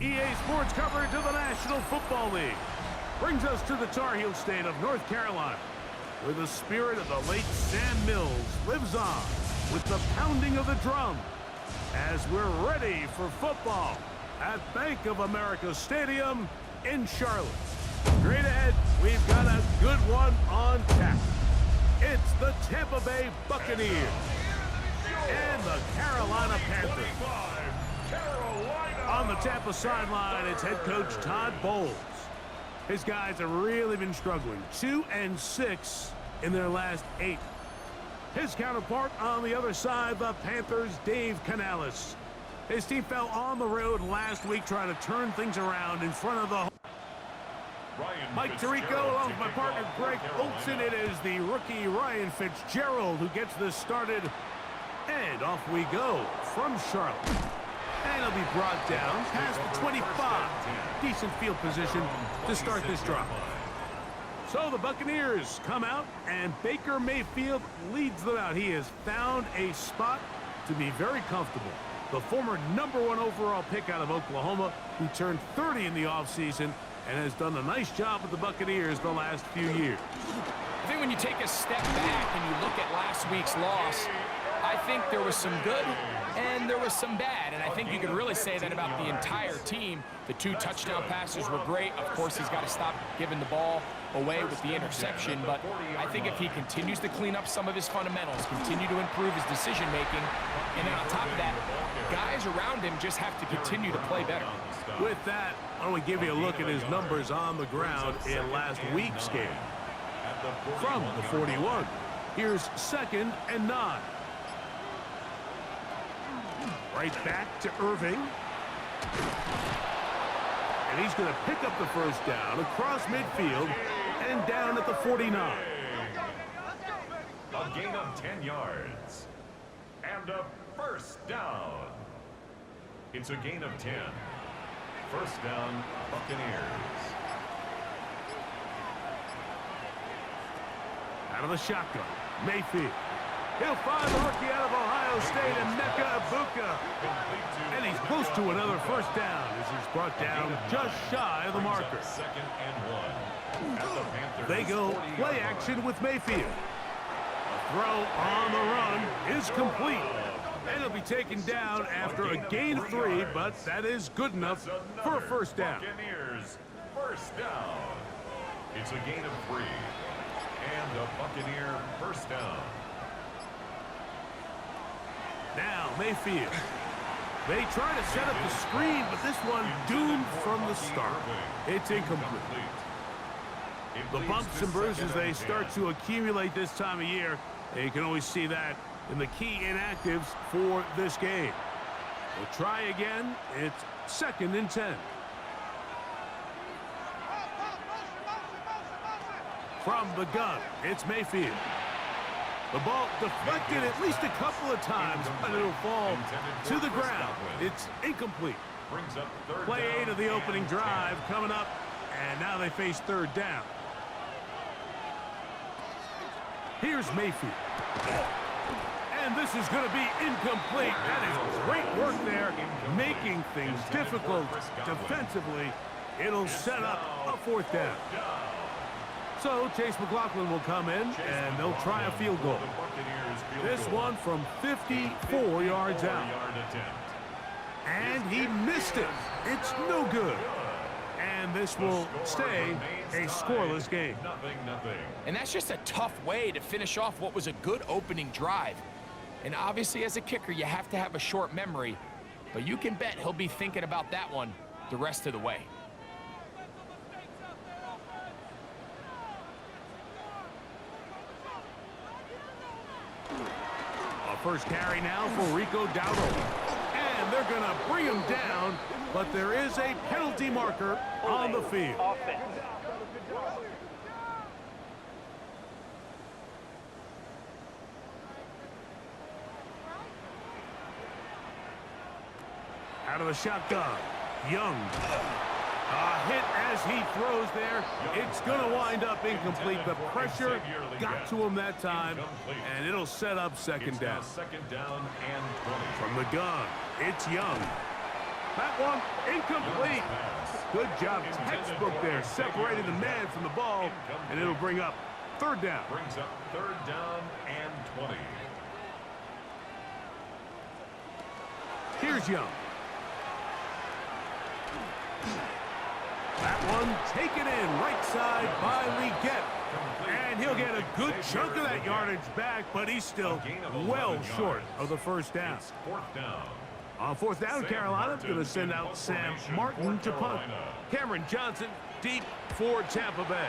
EA Sports coverage of the National Football League brings us to the Tar Heel state of North Carolina, where the spirit of the late Sam Mills lives on with the pounding of the drum as we're ready for football at Bank of America Stadium in Charlotte. Straight ahead, we've got a good one on tap. It's the Tampa Bay Buccaneers and the Carolina Panthers. On the Tampa sideline, it's head coach Todd Bowles. His guys have really been struggling. 2-6 in their last 8. His counterpart on the other side, the Panthers, Dave Canales. His team fell on the road last week trying to turn things around in front of the Mike Tirico along with my partner Greg Olson. It is the rookie Ryan Fitzgerald who gets this started. And off we go from Charlotte. And he'll be brought down past the 25. Decent field position to start this drive. So the Buccaneers come out, and Baker Mayfield leads them out. He has found a spot to be very comfortable. The former #1 overall pick out of Oklahoma, who turned 30 in the offseason and has done a nice job with the Buccaneers the last few years. I think when you take a step back and you look at last week's loss, I think there was some good and there was some bad, and I think you could really say that about the entire team. The 2 touchdown passes were great. Of course, he's got to stop giving the ball away with the interception, but I think if he continues to clean up some of his fundamentals, continue to improve his decision-making, and then on top of that, guys around him just have to continue to play better. With that, why don't we give you a look at his numbers on the ground in last week's game. From the 41, here's 2nd and 9. Right back to Irving. And he's going to pick up the first down across midfield and down at the 49. A gain of 10 yards. And a first down. It's a gain of 10. First down, Buccaneers. Out of the shotgun, Mayfield. He'll find the rookie out of Ohio State, and Emeka Egbuka. And he's close to another first down as he's brought down just shy of the marker. 2nd and 1. They go play action with Mayfield. A throw on the run is complete. And he'll be taken down after a gain of 3, but that is good enough for a first down. Buccaneers first down. It's a gain of 3. And a Buccaneer first down. Now Mayfield. They try to set up the screen, but this one doomed from the start. It's incomplete. The bumps and bruises, they start to accumulate this time of year. And you can always see that in the key inactives for this game. We'll try again. It's 2nd and 10. From the gun, it's Mayfield. The ball deflected at least a couple of times, but it'll fall to the ground. It's incomplete. Play 8 of the opening drive coming up, and now they face 3rd down. Here's Mayfield. And this is going to be incomplete. That is great work there, making things difficult defensively. It'll set up a 4th down. So Chase McLaughlin will come in, and they'll try a field goal. This one from 54 yards out. And he missed it. It's no good. And this will stay a scoreless game. And that's just a tough way to finish off what was a good opening drive. And obviously, as a kicker, you have to have a short memory. But you can bet he'll be thinking about that one the rest of the way. First carry now for Rico Dowdle. And they're going to bring him down, but there is a penalty marker on the field. Out of the shotgun, Young. A hit as he throws there. It's going to wind up incomplete. The pressure got to him that time, and it'll set up 2nd down. Second down and 20. From the gun, it's Young. That one incomplete. Good job, textbook there, separating the man from the ball, and it'll bring up third down. Brings up third down and 20. Here's Young. That one taken in right side by Leggett. And he'll get a good chunk of that yardage back, but he's still well short of the first down. It's fourth down. On fourth down, Carolina's going to send out Sam Martin to punt. Cameron Johnson deep for Tampa Bay.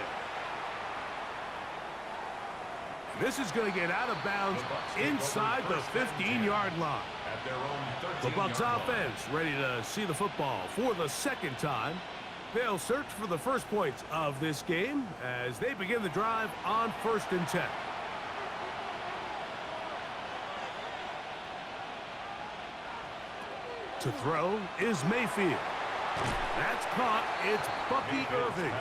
This is going to get out of bounds inside the 15-yard line. At their own The 13-yard Bucs line. offense ready to see the football for the second time. They'll search for the first points of this game as they begin the drive on 1st and 10. To throw is Mayfield. That's caught. It's Bucky Irving.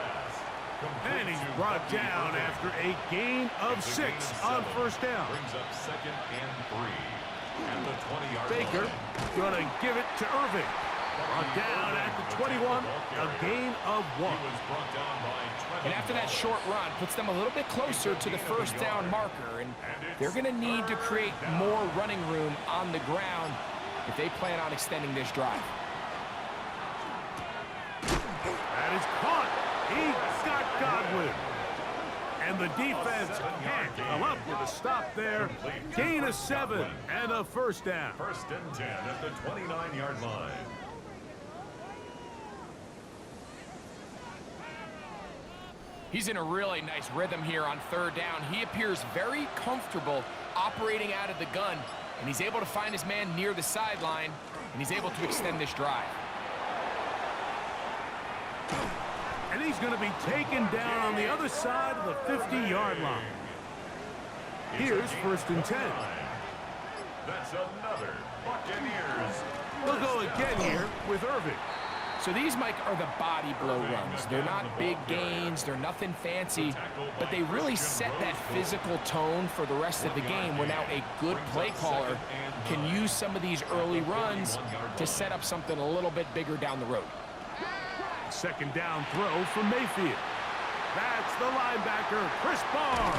And he's brought down after a gain of 6 on 1st down. Brings up second and 3. At the 20-yard Baker line. going to give it to Irving. Brought down at the 21, a gain of 1. He was brought down by And after that short run, puts them a little bit closer to the first down marker. And they're going to need to create more running room on the ground if they plan on extending this drive. That is caught. He got Godwin. And the defense can't come up with a stop there. Gain of 7 and a first down. First and 10 at the 29-yard line. He's in a really nice rhythm here on third down. He appears very comfortable operating out of the gun, and he's able to find his man near the sideline, and he's able to extend this drive. And he's going to be taken down on the other side of the 50-yard line. Here's 1st and 10. That's another Buccaneers. They'll go again here with Irving. So these, Mike, are the body blow runs. They're not big gains, they're nothing fancy, but they really set that physical tone for the rest of the game where now a good play caller can use some of these early runs to set up something a little bit bigger down the road. Second down throw from Mayfield. That's the linebacker, Chris Barnes.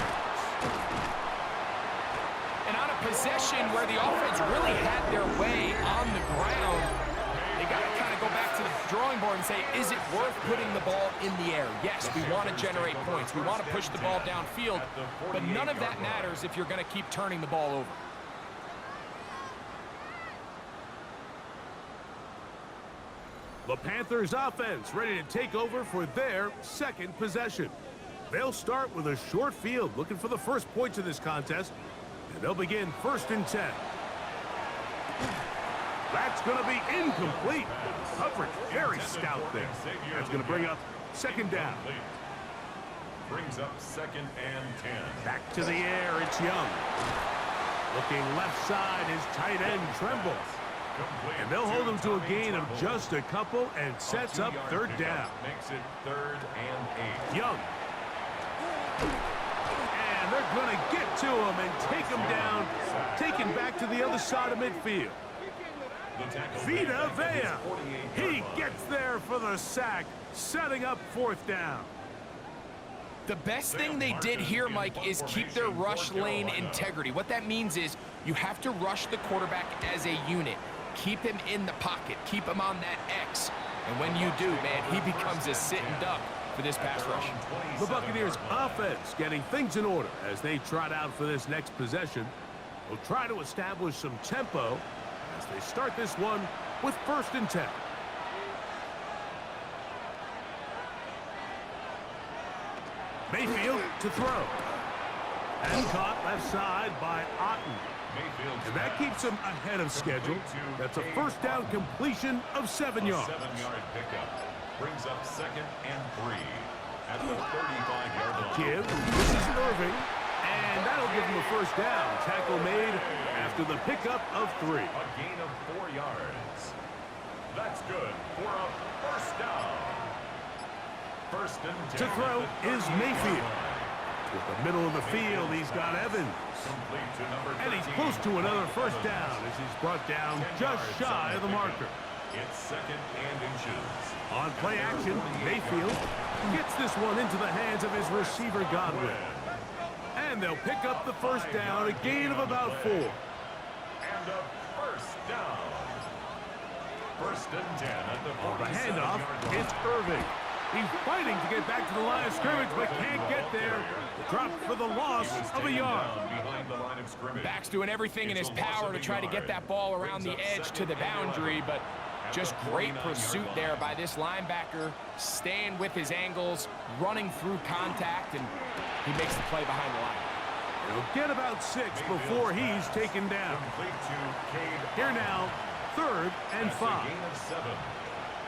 And on a possession where the offense really had their way on the ground, they got to kind of go back to the drawing board and say, is it worth putting the ball in the air? Yes, we want to generate points. We want to push the ball downfield, but none of that matters if you're going to keep turning the ball over. The Panthers offense ready to take over for their second possession. They'll start with a short field, looking for the first points of this contest, and they'll begin 1st and 10. That's going to be incomplete. Coverage very stout there. That's going to bring up second down. Brings up second and 10. Back to the air, it's Young. Looking left side, his tight end Tremble. And they'll hold him to a gain of just a couple and sets up third down. Makes it 3rd and 8. Young. And they're going to get to him and take him down, taken back to the other side of midfield. Vita Vea. He gets there for the sack, setting up 4th down. The best thing they did here, Mike, is keep their rush lane integrity. What that means is you have to rush the quarterback as a unit. Keep him in the pocket. Keep him on that X. And when you do, man, he becomes a sitting duck for this pass rush. The Buccaneers offense getting things in order as they trot out for this next possession. They'll try to establish some tempo as they start this one with 1st and 10. Mayfield to throw. And caught left side by Otten. And that keeps him ahead of schedule. That's a first down completion of 7 yards. 7-yard pickup. Brings up second and 3 at the 35-yard line. Give. This is Irving. And that'll give him a first down. Tackle made after the pickup of 3. A gain of 4 yards. That's good for a first down. First and 10. To throw is Mayfield. With the middle of the field, he's got Evans. Complete to number 13. And he's close to another first down as he's brought down just shy of the marker. It's 2nd and inches. On play action, Mayfield gets this one into the hands of his receiver, Godwin. And they'll pick up the first down, a gain of about 4. And a first down. 1st and 10 at the 47-yard The handoff, line. it's Irving. He's fighting to get back to the line of scrimmage, but can't get there. Dropped for the loss of a yard. Behind the line of scrimmage. Back's doing everything in his power to try to get that ball around the edge to the boundary, but just great pursuit there by this linebacker, staying with his angles, running through contact, and he makes the play behind the line. He'll get about 6 before he's taken down. Complete to Cade. Here now, 3rd and 5. Gain of 7.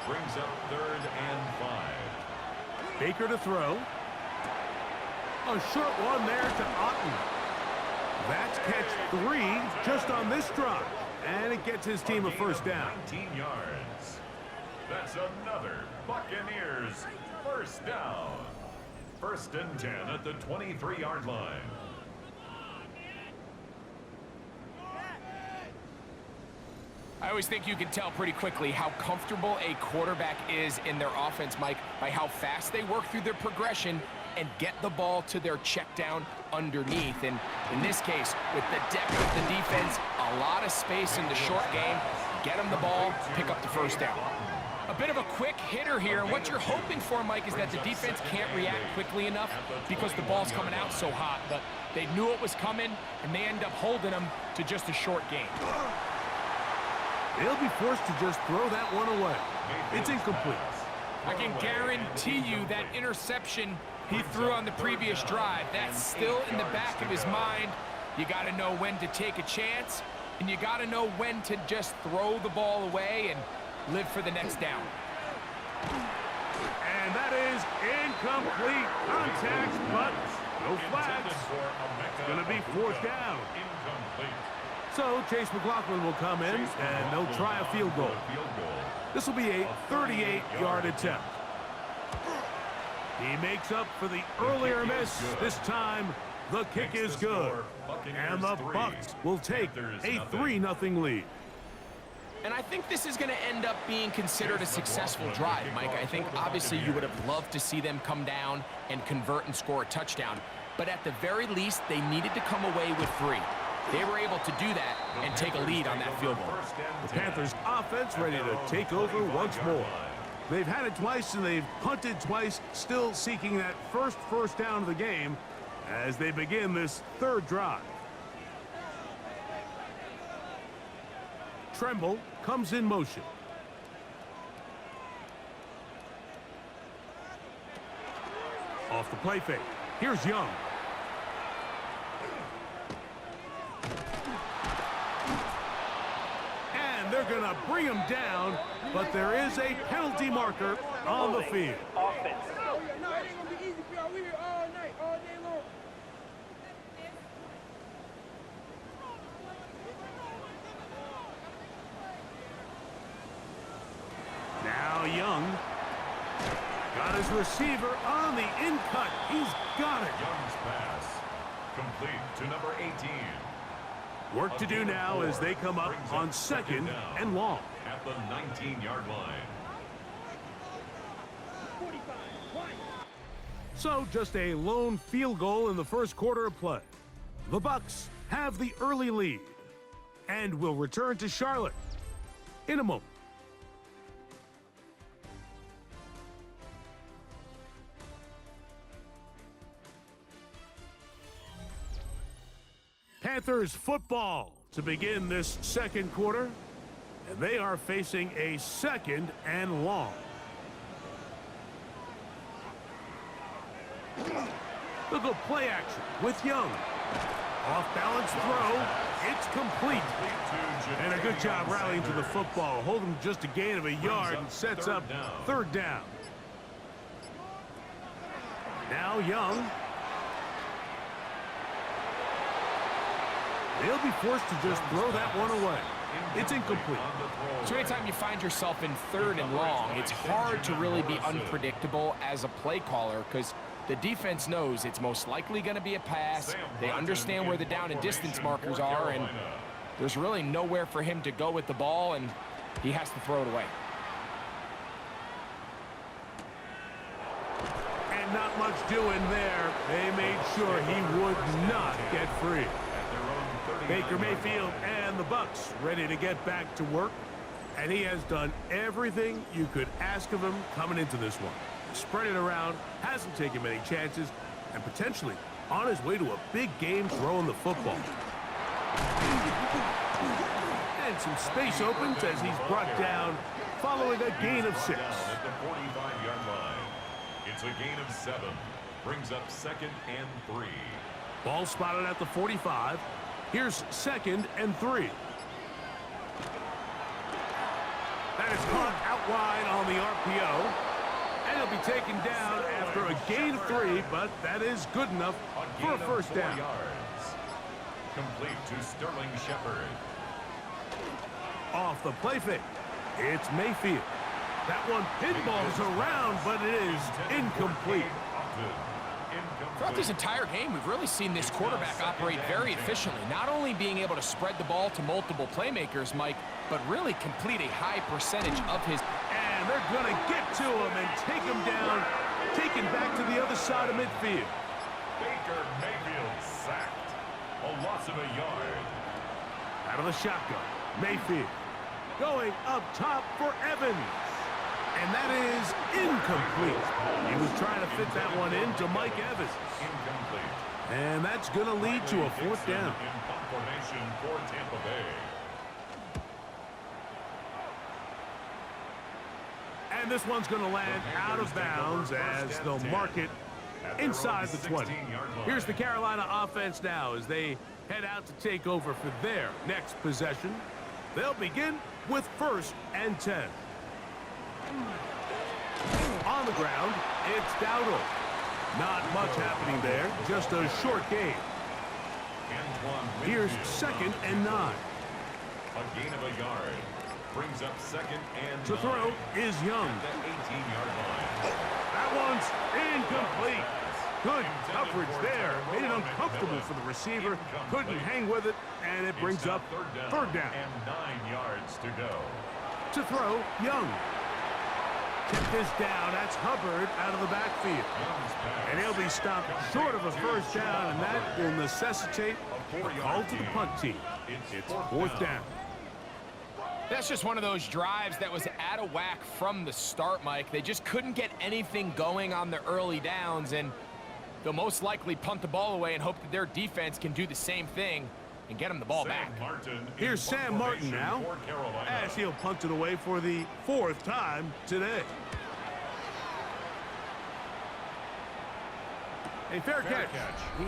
Brings up 3rd and 5. Baker to throw. A short one there to Otten. That's catch 3 just on this drive. And it gets his team a first down. 19 yards. That's another Buccaneers first down. 1st and 10 at the 23-yard line. I always think you can tell pretty quickly how comfortable a quarterback is in their offense, Mike, by how fast they work through their progression and get the ball to their check down underneath. And in this case, with the depth of the defense, a lot of space in the short game, get them the ball, pick up the first down. A bit of a quick hitter here, and what you're hoping for, Mike, is that the defense can't react quickly enough because the ball's coming out so hot, but they knew it was coming, and they end up holding them to just a short game. They'll be forced to just throw that one away. It's incomplete. I can guarantee you that interception he threw on the previous drive, that's still in the back of his mind. You got to know when to take a chance, and you got to know when to just throw the ball away and live for the next down. And that is incomplete. Contact, but no flags. It's going to be 4th down. Incomplete. So Chase McLaughlin will come in, and they'll try a field goal. This will be a 38-yard attempt. He makes up for the earlier miss. This time, the kick is good. And the Bucs will take a 3-0 lead. And I think this is going to end up being considered a successful drive, Mike. I think obviously you would have loved to see them come down and convert and score a touchdown. But at the very least, they needed to come away with 3. They were able to do that and take a lead on that field goal. The Panthers offense ready to take over once more. They've had it twice and they've punted twice, still seeking that first down of the game as they begin this 3rd drive. Tremble comes in motion. Off the play fake. Here's Young. And they're going to bring him down, but there is a penalty marker on the field. Offense. No, it ain't gonna be easy for y'all. We here all night, all day long. Now Young got his receiver on the in-cut. He's got it. Young's pass complete to number 18. Work to do now as they come up on 2nd and long. At the 19-yard line. So just a lone field goal in the first quarter of play. The Bucs have the early lead and will return to Charlotte in a moment. Panthers football to begin this second quarter, and they are facing a 2nd and long. They'll go play action with Young. Off-balance throw. It's complete. And a good job rallying to the football. Holding just a gain of a yard and sets up 3rd down. Now Young. They'll be forced to just throw that one away. It's incomplete. So anytime you find yourself in 3rd and long, it's hard to really be unpredictable as a play caller because the defense knows it's most likely going to be a pass. They understand where the down and distance markers are, and there's really nowhere for him to go with the ball, and He has to throw it away. And not much doing there. They made sure he would not get free. Baker Mayfield and the Bucs ready to get back to work. And he has done everything you could ask of him coming into this one. Spread it around, hasn't taken many chances, and potentially on his way to a big game throwing the football. And some space opens as he's brought down following a gain of 6. At the 45-yard line. It's a gain of 7. Brings up 2nd and 3. Ball spotted at the 45. Here's 2nd and 3. That is caught out wide on the RPO. And he'll be taken down after a gain of 3, but that is good enough for a first down. Yards. Complete to Sterling Shepard. Off the play fake, it's Mayfield. That one pinballs around, but it is incomplete. Throughout this entire game, we've really seen this quarterback operate very efficiently, not only being able to spread the ball to multiple playmakers, Mike, but really complete a high percentage of his... And they're going to get to him and take him down, taken back to the other side of midfield. Baker Mayfield sacked. A loss of a yard. Out of the shotgun, Mayfield going up top for Evans. And that is incomplete. He was trying to fit that one into Mike Evans. Incomplete. And that's going to lead to a 4th down. In punt formation for Tampa Bay. And this one's going to land out of bounds as they'll mark it inside the 20. Here's the Carolina offense now as they head out to take over for their next possession. They'll begin with 1st and 10. On the ground, it's Dowdle. Not much happening there, just a short gain. Here's 2nd and 9. A gain of a yard. Brings up 2nd and 9. To throw is Young. At the 18-yard line. That one's incomplete. Good coverage there. Made it uncomfortable for the receiver. Couldn't hang with it, and it brings up 3rd down. And 9 yards to go. To throw, Young. Kept this down. That's Hubbard out of the backfield. And he'll be stopped short of a first down, and that will necessitate a call to the punt team. It's 4th down. That's just one of those drives that was out of whack from the start, Mike. They just couldn't get anything going on the early downs, and they'll most likely punt the ball away and hope that their defense can do the same thing and get them the ball back. Here's Sam Martin now, as he'll punt it away for the 4th time today. A fair catch.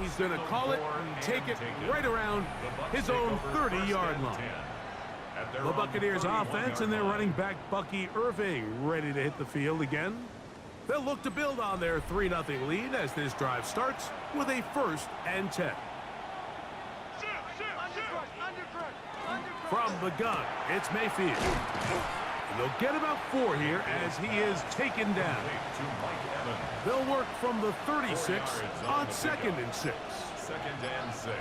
He's going to call it and take it right around his own 30-yard line. The Buccaneers offense and their running back Bucky Irving ready to hit the field again. They'll look to build on their 3-0 lead as this drive starts with a 1st and 10. From the gun, it's Mayfield. And they'll get about 4 here as he is taken down. They'll work from the 36 on 2nd and 6. 2nd and 6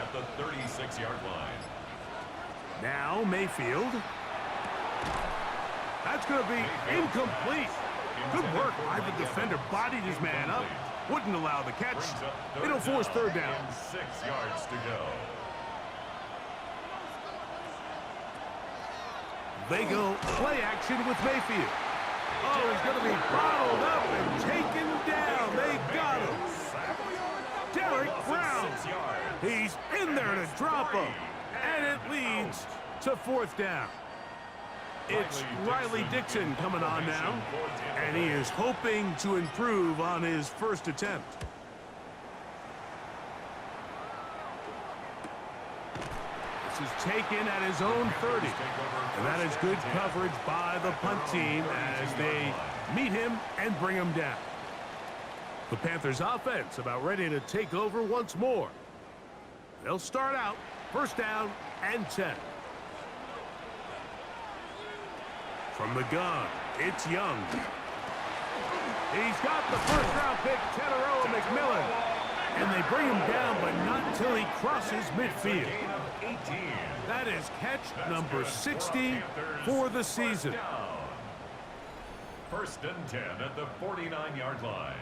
at the 36-yard line. Now Mayfield. That's going to be incomplete. Good work by the defender. Bodied his man up. Wouldn't allow the catch. It'll force 3rd down. 6 yards to go. They go play action with Mayfield. Oh, he's going to be bottled up and taken down. They got him. Derek Brown. He's in there to drop him. And it leads to 4th down. It's Riley Dixon coming on now. And he is hoping to improve on his first attempt. This is taken at his own 30. And that is good coverage by the punt team as they meet him and bring him down. The Panthers offense about ready to take over once more. They'll start out 1st down and 10. From the gun, it's Young. He's got the 1st-round pick, Tenero McMillan. And they bring him down, but not until he crosses midfield. Gain of 18. That is catch number Good 60 Panthers. for the First season. down. First and 10 at the 49-yard line.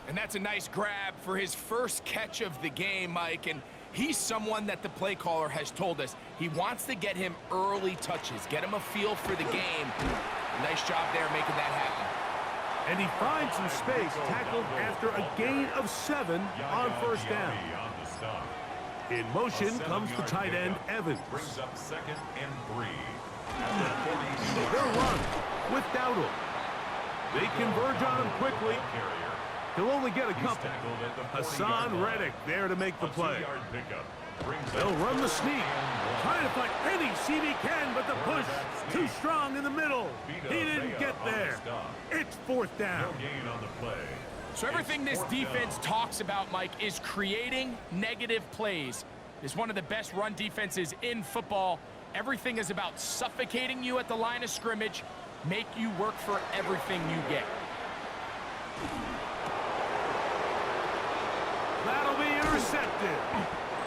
And that's a nice grab for his first catch of the game, Mike. And he's someone that the play caller has told us he wants to get him early touches, get him a feel for the game. Nice job there making that happen. And he finds some space, tackled after a gain of 7 on first down. In motion comes the tight end, Evans. Brings up second and 3. They'll run with Dowdle. They converge on him quickly. He'll only get a couple. Hassan Reddick there to make the play. They'll run the sneak. Trying to find any seam he can, but the push too strong in the middle. He didn't get there. It's fourth down. No gain on the play. So everything this defense talks about, Mike, is creating negative plays. It's one of the best run defenses in football. Everything is about suffocating you at the line of scrimmage, make you work for everything you get. That'll be intercepted.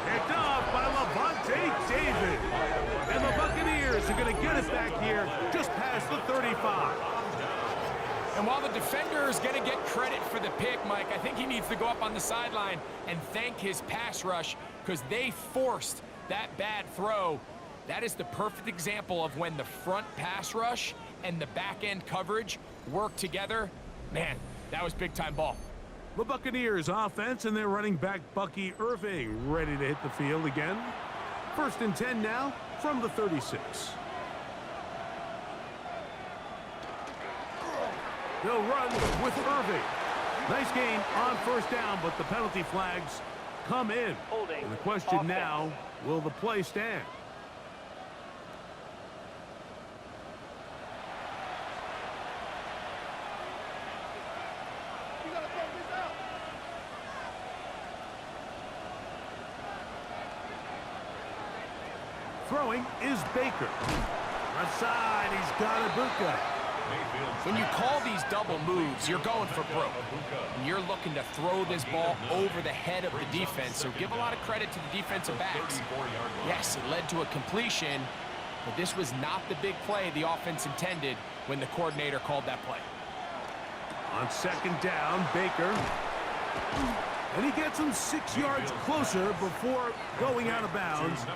Picked off by Levante David. And the Buccaneers are going to get it back here just past the 35. And while the defender is going to get credit for the pick, Mike, I think he needs to go up on the sideline and thank his pass rush because they forced that bad throw. That is the perfect example of when the front pass rush and the back end coverage work together. Man, that was big-time ball. The Buccaneers offense and their running back Bucky Irving ready to hit the field again. First and 10 now from the 36. They'll run with Irving. Nice gain on first down, but the penalty flags come in. And the question now, will the play stand? Throwing is Baker. Left side, he's got Ibuka. When you call these double moves, you're going for broke. And you're looking to throw this ball over the head of the defense, so give a lot of credit to the defensive backs. Yes, it led to a completion, but this was not the big play the offense intended when the coordinator called that play. On second down, Baker. And he gets him 6 yards closer before going out of bounds.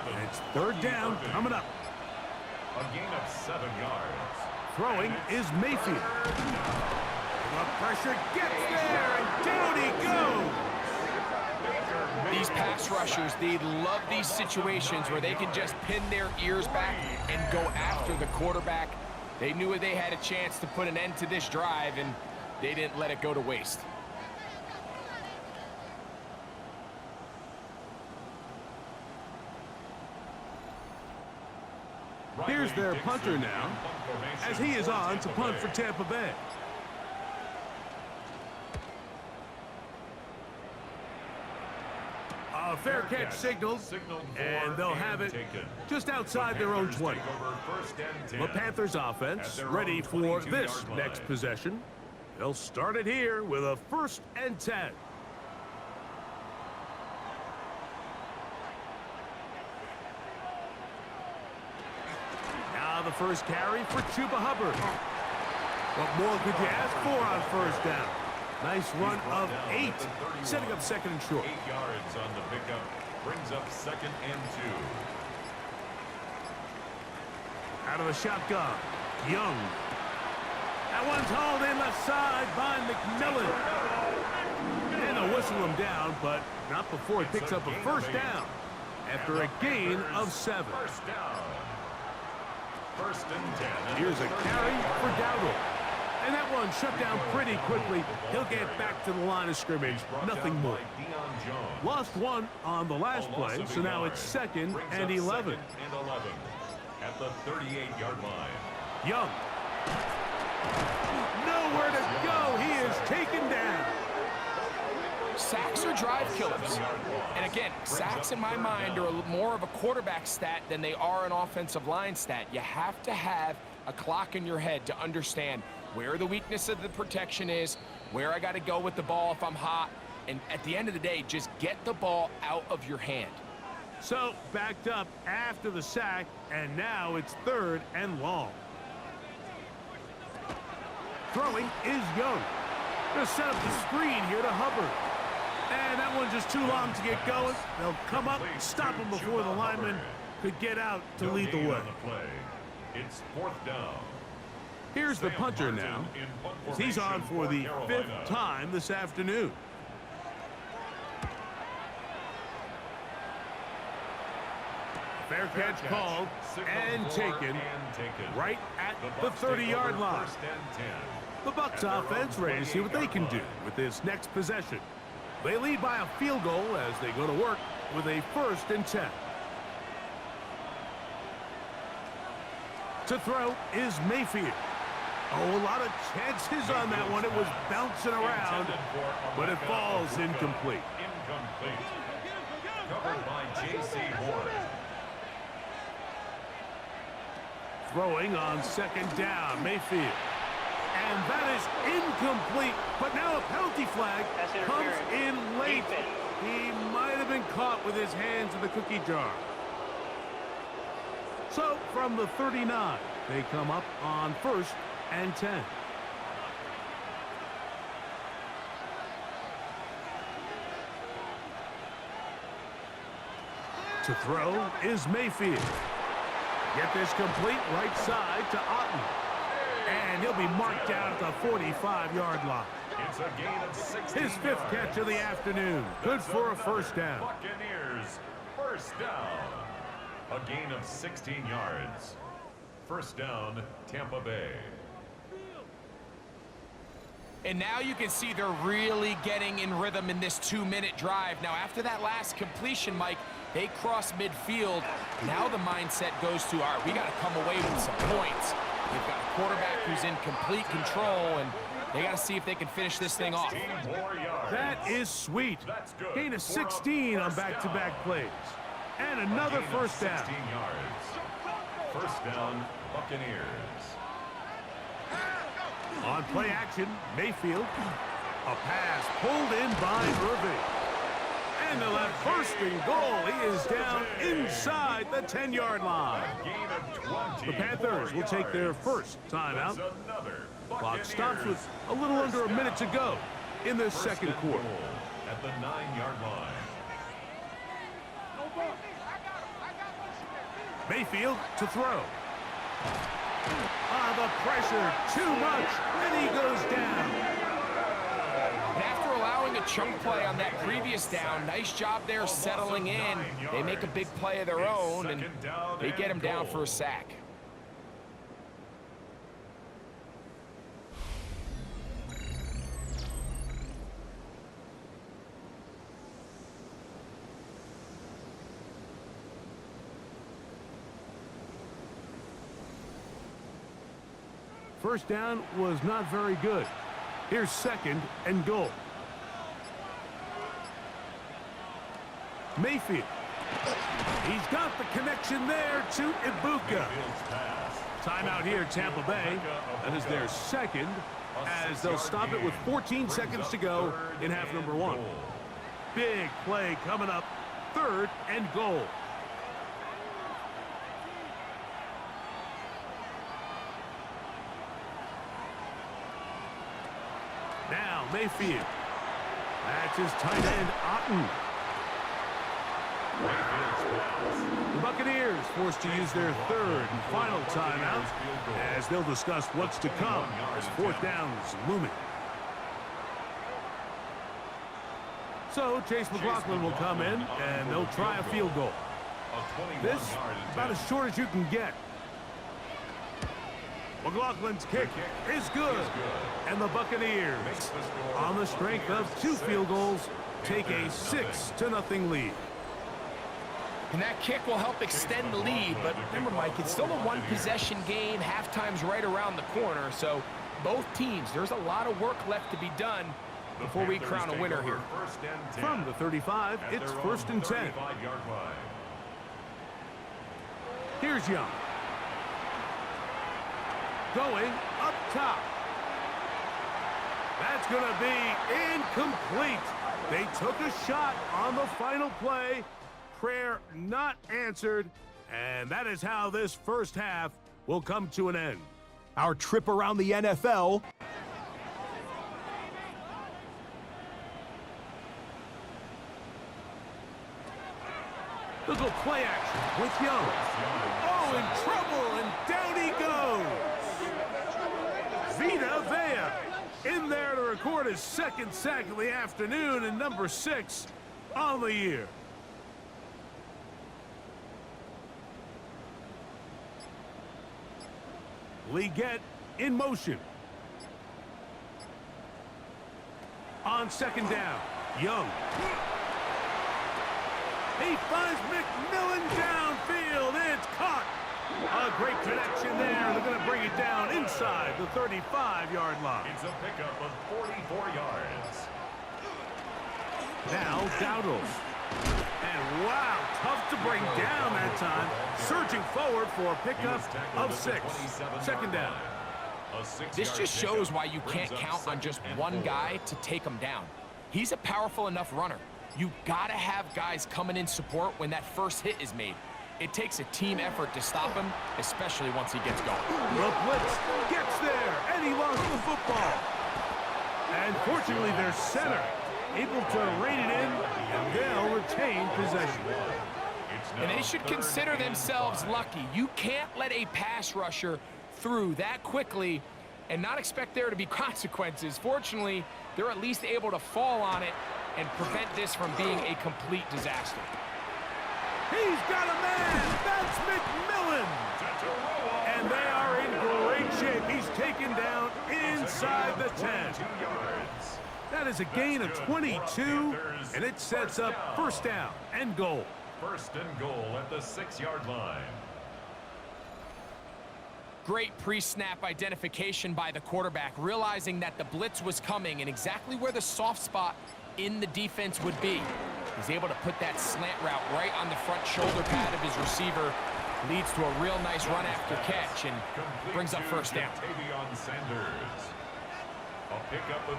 And it's third down coming up. A gain of 7 yards. Throwing is Mayfield. The pressure gets there, and down he goes. These pass rushers, they love these situations where they can just pin their ears back and go after the quarterback. They knew they had a chance to put an end to this drive, and they didn't let it go to waste. Here's their punter now, as he is on to punt for Tampa Bay. A fair catch signaled, and they'll have it just outside their own 20. The Panthers offense ready for this next possession. They'll start it here with a 1st and 10. The first carry for Chuba Hubbard. What more could you ask for on first down? Nice run of 8, setting up second and short. 8 yards on the pickup, brings up second and 2. Out of the shotgun, Young. That one's hauled in left side by McMillan. And they'll whistle him down, but not before he picks up a first down after a gain of 7. First down. First and 10. Here's a carry for Dowdle. And that one shut down pretty quickly. He'll get back to the line of scrimmage. Nothing more. Lost one on the last play, so now it's 2nd and 11. At the 38-yard line. Young. Nowhere to go. He is taken down. Sacks are drive killers. And again, sacks in my mind are more of a quarterback stat than they are an offensive line stat. You have to have a clock in your head to understand where the weakness of the protection is, where I got to go with the ball if I'm hot, and at the end of the day, just get the ball out of your hand. So, backed up after the sack, and now it's 3rd and long. Throwing is Young. Gonna set up the screen here to Hubbard. And that one's just too long to get going. They'll come up, stop him before the lineman could get out to lead the way. It's 4th down. Here's the punter now, as he's on for the 5th time this afternoon. Fair catch called and taken right at the 30-yard line. The Bucs offense ready to see what they can do with this next possession. They lead by a field goal as they go to work with a 1st and 10. To throw is Mayfield. Oh, a lot of chances on that one. It was bouncing around, but it falls incomplete. Covered by J.C. Horn. Throwing on 2nd down, Mayfield. And that is incomplete, but now a penalty flag comes in late. He might have been caught with his hands in the cookie jar. So, from the 39, they come up on 1st and 10. To throw is Mayfield. Get this complete right side to Otten. And he'll be marked down at the 45-yard line. It's a gain of 16 His 5th catch of the afternoon. Good for a 1st down. Buccaneers, 1st down. A gain of 16 yards. 1st down, Tampa Bay. And now you can see they're really getting in rhythm in this 2-minute drive. Now, after that last completion, Mike, they cross midfield. Now the mindset goes to, all right, we got to come away with some points. They've got a quarterback who's in complete control, and they got to see if they can finish this thing off. That is sweet. Gain of 16 on back-to-back plays. And another 1st down. 16 yards. 1st down, Buccaneers. On play action, Mayfield. A pass pulled in by Irving. And they'll have 1st and goal. He is down inside the 10-yard line. The Panthers will take their 1st timeout. Clock stops with a little under a minute to go in the 2nd quarter. At the 9-yard line. Mayfield to throw. The pressure, too much, and he goes down. And after allowing a chunk play on that previous down, nice job there settling in. They make a big play of their own, and they get him down for a sack. First down was not very good. Here's 2nd and goal. Mayfield. He's got the connection there to Ibuka. Timeout here, Tampa Bay. That is their 2nd, as they'll stop it with 14 seconds to go in half number 1. Big play coming up. 3rd and goal. Now Mayfield. That's his tight end, Otten. The Buccaneers forced to use their 3rd and final timeout as they'll discuss what's to come as 4th down is looming. So Chase McLaughlin will come in and they'll try a field goal. This about as short as you can get. McLaughlin's kick is good. And the Buccaneers, on the strength of 2 field goals, take a 6-0 lead. And that kick will help extend the lead, but remember, Mike, it's still a 1-possession game. Halftime's right around the corner, so both teams, there's a lot of work left to be done before we crown a winner here. From the 35, it's 1st and 10. Here's Young. Going up top. That's going to be incomplete. They took a shot on the final play. Prayer not answered. And that is how this first half will come to an end. Our trip around the NFL. Little play action with Young. Oh, in trouble, and down he goes. Vita Vea in there to record his second sack of the afternoon and number 6 on the year. Leggett in motion. On second down, Young. He finds McMillan downfield. It's caught. A great connection there. They're going to bring it down inside the 35-yard line. It's a pickup of 44 yards. Now Dowdle. And wow, tough to bring down that time. Surging forward for a pickup of 6. Second down. This just shows why you can't count on just one guy to take him down. He's a powerful enough runner. You gotta have guys coming in support when that first hit is made. It takes a team effort to stop him, especially once he gets going. The blitz gets there, and he lost the football. And fortunately, their center able to rein it in, and they'll retain possession. And they should consider themselves lucky. You can't let a pass rusher through that quickly and not expect there to be consequences. Fortunately, they're at least able to fall on it and prevent this from being a complete disaster. He's got a man. That's McMillan. And they are in great shape. He's taken down inside the 10. That is a gain of 22, and it sets up first down and goal. First and goal at the 6-yard line. Great pre-snap identification by the quarterback, realizing that the blitz was coming and exactly where the soft spot in the defense would be. He's able to put that slant route right on the front shoulder pad of his receiver. Leads to a real nice run after catch and brings up first down.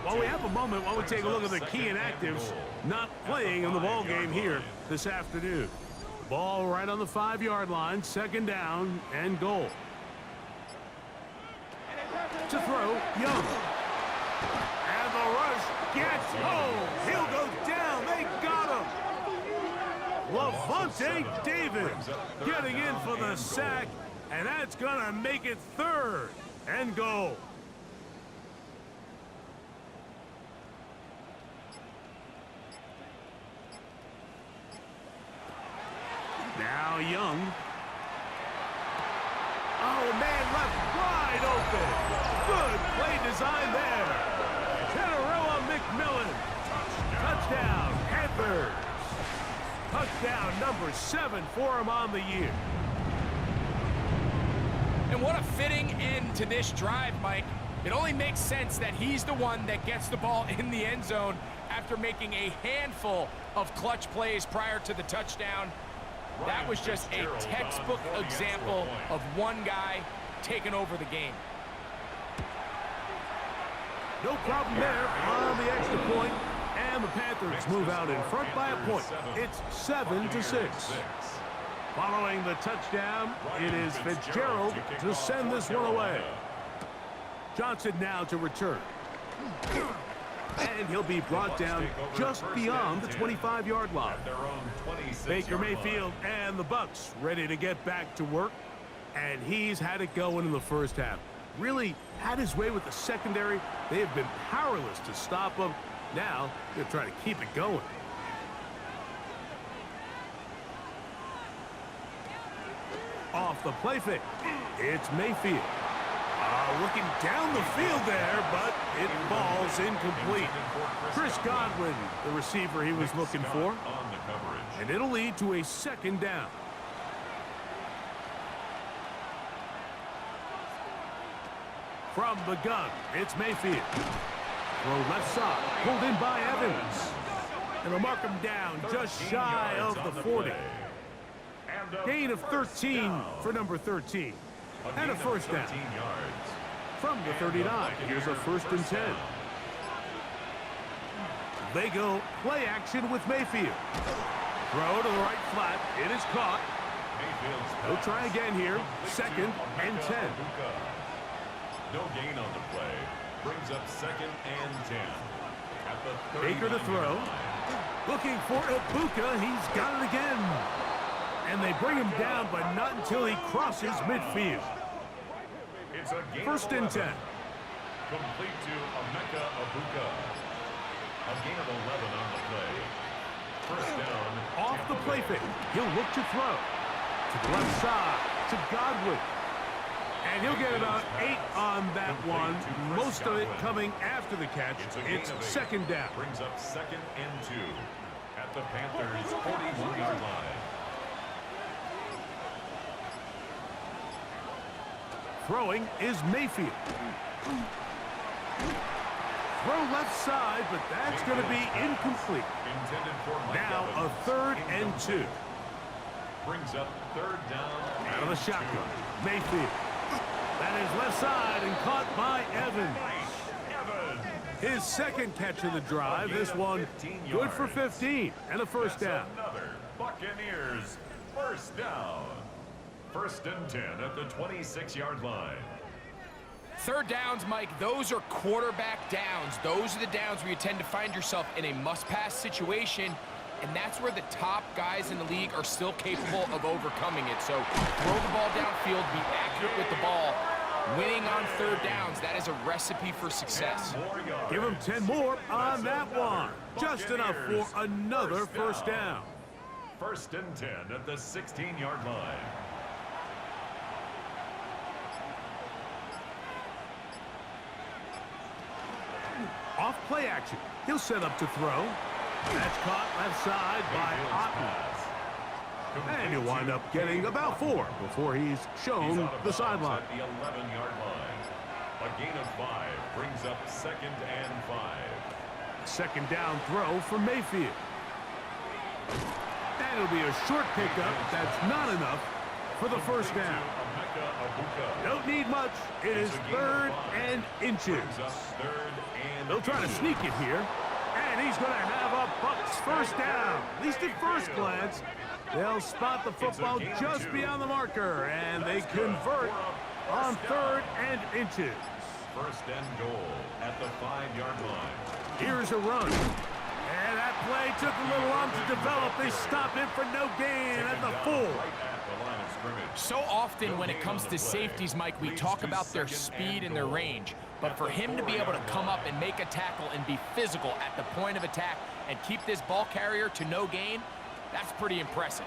Well, we have a moment while we take a look at the key inactives not playing in the ball game here this afternoon. Ball right on the 5-yard line, second down and goal. To throw, Young. And the rush gets home. He'll go down. They got him. Lavonte David getting in for the sack, and that's going to make it third and goal. Now Young. Oh, man, left wide open. Good play design there. Teteroa McMillan. Touchdown, Panthers. Touchdown number 7 for him on the year. And what a fitting end to this drive, Mike. It only makes sense that he's the one that gets the ball in the end zone after making a handful of clutch plays prior to the touchdown. That was just a textbook example of one guy taking over the game. No problem there on the extra point, and the Panthers move out in front by a point. It's 7-6. Following the touchdown, it is Fitzgerald to send this one away. Johnson now to return. And he'll be brought down just beyond the 25-yard line. Baker Mayfield and the Bucs ready to get back to work. And he's had it going in the first half. Really had his way with the secondary. They have been powerless to stop him. Now they're trying to keep it going. Off the play fake, it's Mayfield. Looking down the field there, but it falls incomplete. Chris Godwin, the receiver he was looking for. And it'll lead to a second down. From the gun, it's Mayfield. Throw left side, pulled in by Evans. And they'll mark him down just shy of the 40. Gain of 13 for number 13. And a first down. From the 39, here's a 1st and 10. They go play action with Mayfield. Throw to the right flat. It is caught. They'll try again here. 2nd and 10. No gain on the play. Brings up 2nd and 10. At the Baker to throw. Looking for Ibuka. He's got it again. And they bring him down, but not until he crosses midfield. It's a gain 1st and 10. Complete to Emeka Ibuka. A gain of 11 on the play. 1st down. Off the play fake. He'll look to throw. To the left side. To Godwin. And he'll get about 8 on that one. Most of it coming after the catch. It's 2nd down. Brings up 2nd and 2. At the Panthers' 41-yard line. Throwing is Mayfield. Throw left side, but that's going to be incomplete. Now a 3rd and 2. Brings up 3rd down. Out of the shotgun. Mayfield. That is left side and caught by Evans. His 2nd catch of the drive. This one good for 15 and a 1st down. Another Buccaneers 1st down. 1st and 10 at the 26-yard line. 3rd downs, Mike, those are quarterback downs. Those are the downs where you tend to find yourself in a must-pass situation, and that's where the top guys in the league are still capable of overcoming it. So throw the ball downfield, be accurate with the ball. Winning on 3rd downs, that is a recipe for success. Give him 10 more on that one. Just enough for another 1st down. 1st and 10 at the 16-yard line. Off play action. He'll set up to throw. That's caught left side by Otten. And he'll wind up getting about 4 before he's shown the sideline. At the 11-yard line. A gain of 5 brings up 2nd and 5. 2nd down throw for Mayfield. And it'll be a short pickup. That's not enough for the 1st down. Don't need much. It is 3rd and inches. They'll try to sneak it here. And he's going to have a Bucs 1st down. At least at first glance. They'll spot the football just beyond the marker. And they convert on 3rd and inches. 1st and goal at the 5-yard line. Here's a run. And that play took a little long to develop. They stop him for no gain at the 4. So often when it comes to safeties, Mike, we talk about their speed and their range. But for him to be able to come up and make a tackle and be physical at the point of attack and keep this ball carrier to no gain, that's pretty impressive.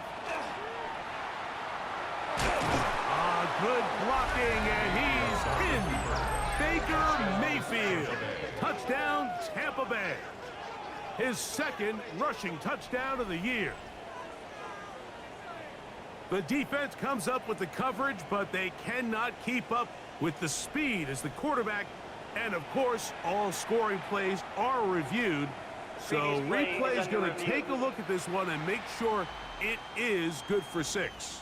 Good blocking, and he's in. Baker Mayfield. Touchdown, Tampa Bay. His 2nd rushing touchdown of the year. The defense comes up with the coverage, but they cannot keep up with the speed as the quarterback. And, of course, all scoring plays are reviewed. So replay is going to take a look at this one and make sure it is good for 6.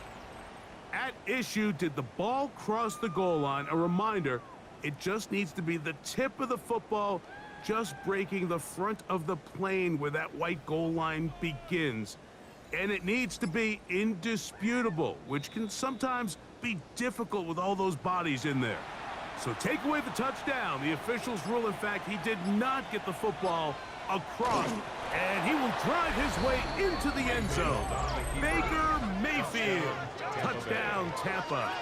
At issue, did the ball cross the goal line? A reminder, it just needs to be the tip of the football just breaking the front of the plane where that white goal line begins. And it needs to be indisputable, which can sometimes be difficult with all those bodies in there. So take away the touchdown. The officials rule, in fact, he did not get the football across. And he will drive his way into the end zone. Baker Mayfield. Touchdown, Tampa.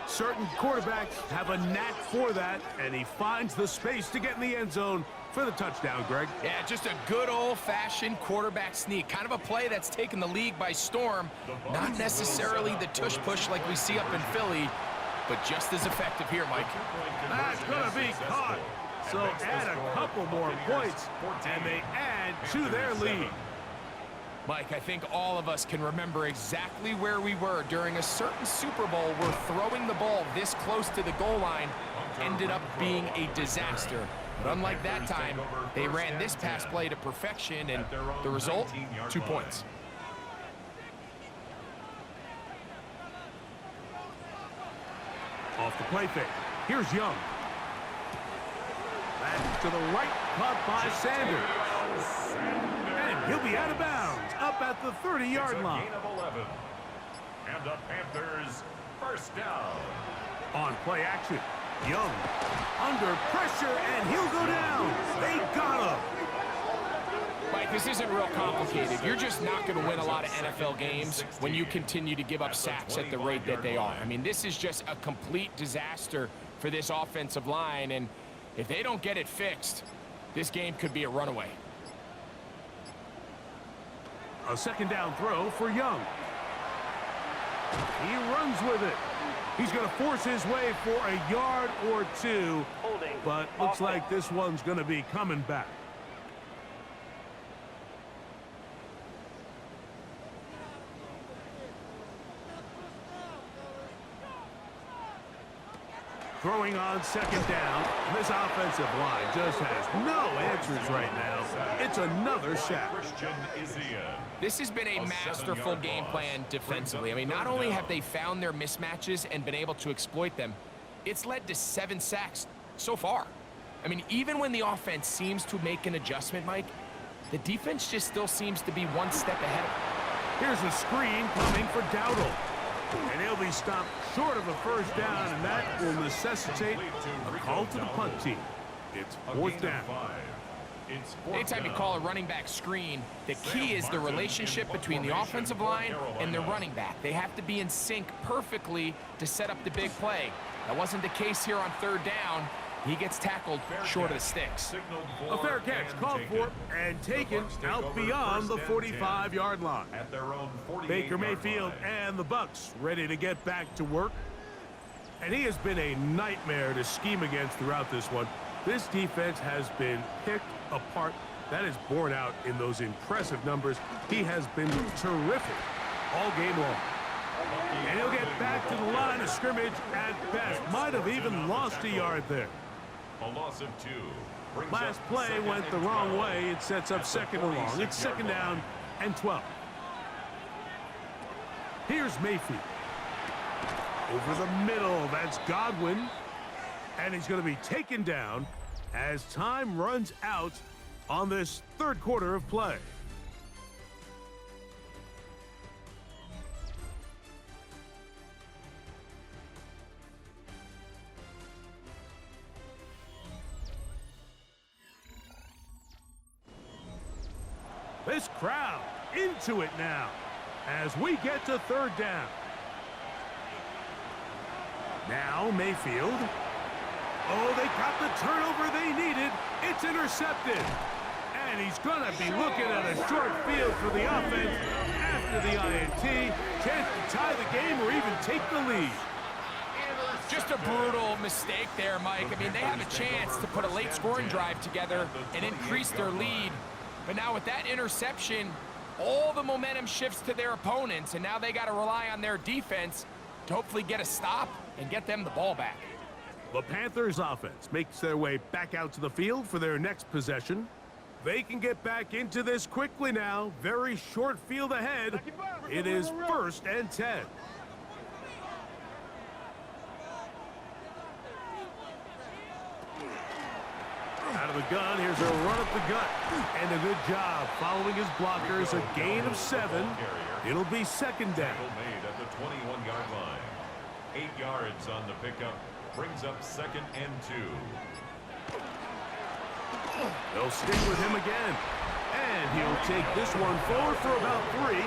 Certain quarterbacks have a knack for that, and he finds the space to get in the end zone for the touchdown, Greg. Yeah, just a good old-fashioned quarterback sneak. Kind of a play that's taken the league by storm. Not necessarily the tush-push like we see up in Philly, but just as effective here, Mike. That's going to be caught. So add a couple more points, and they add to their lead. Mike, I think all of us can remember exactly where we were during a certain Super Bowl where throwing the ball this close to the goal line ended up being a disaster. But unlike that time, they ran this pass play to perfection, and the result, 2 points. Off the play fake. Here's Young. Back to the right caught by Sanders. And he'll be out of bounds, up at the 30-yard line. Gain of 11. And the Panthers first down. On play action, Young under pressure, and he'll go down. They got him. Mike, this isn't real complicated. You're just not going to win a lot of NFL games when you continue to give up sacks at the rate that they are. I mean, this is just a complete disaster for this offensive line, and if they don't get it fixed, this game could be a runaway. A second down throw for Young. He runs with it. He's going to force his way for a yard or two, but looks like this one's going to be coming back. Throwing on second down. This offensive line just has no answers right now. It's another sack. This has been a masterful game plan defensively. I mean, not only have they found their mismatches and been able to exploit them, it's led to 7 sacks so far. I mean, even when the offense seems to make an adjustment, Mike, the defense just still seems to be one step ahead. Here's a screen coming for Dowdle. And he'll be stopped short of a first down, and that will necessitate a call to the punt team. It's fourth down. Anytime you call a running back screen, the key is the relationship between the offensive line and the running back. They have to be in sync perfectly to set up the big play. That wasn't the case here on third down. He gets tackled short of the sticks. A fair catch called for and taken out beyond the 45-yard line. Baker Mayfield and the Bucs ready to get back to work. And he has been a nightmare to scheme against throughout this one. This defense has been picked apart. That is borne out in those impressive numbers. He has been terrific all game long. And he'll get back to the line of scrimmage at best. Might have even lost a yard there. A loss of 2. Last play went the wrong way. It sets up second and long. It's second down and 12. Here's Mayfield. Over the middle, that's Godwin. And he's going to be taken down as time runs out on this third quarter of play. This crowd into it now as we get to third down. Now Mayfield. Oh, they got the turnover they needed. It's intercepted. And he's going to be looking at a short field for the offense after the INT. Chance to tie the game or even take the lead. Just a brutal mistake there, Mike. I mean, they have a chance to put a late scoring drive together and increase their lead. But now with that interception, all the momentum shifts to their opponents, and now they got to rely on their defense to hopefully get a stop and get them the ball back. The Panthers offense makes their way back out to the field for their next possession. They can get back into this quickly now. Very short field ahead. It is 1st and 10. Out of the gun, here's a run up the gut. And a good job following his blockers. A gain of 7. It'll be second down. Made at the 21-yard line. 8 yards on the pickup. Brings up 2nd and 2. They'll stick with him again. And he'll take this one forward for about 3.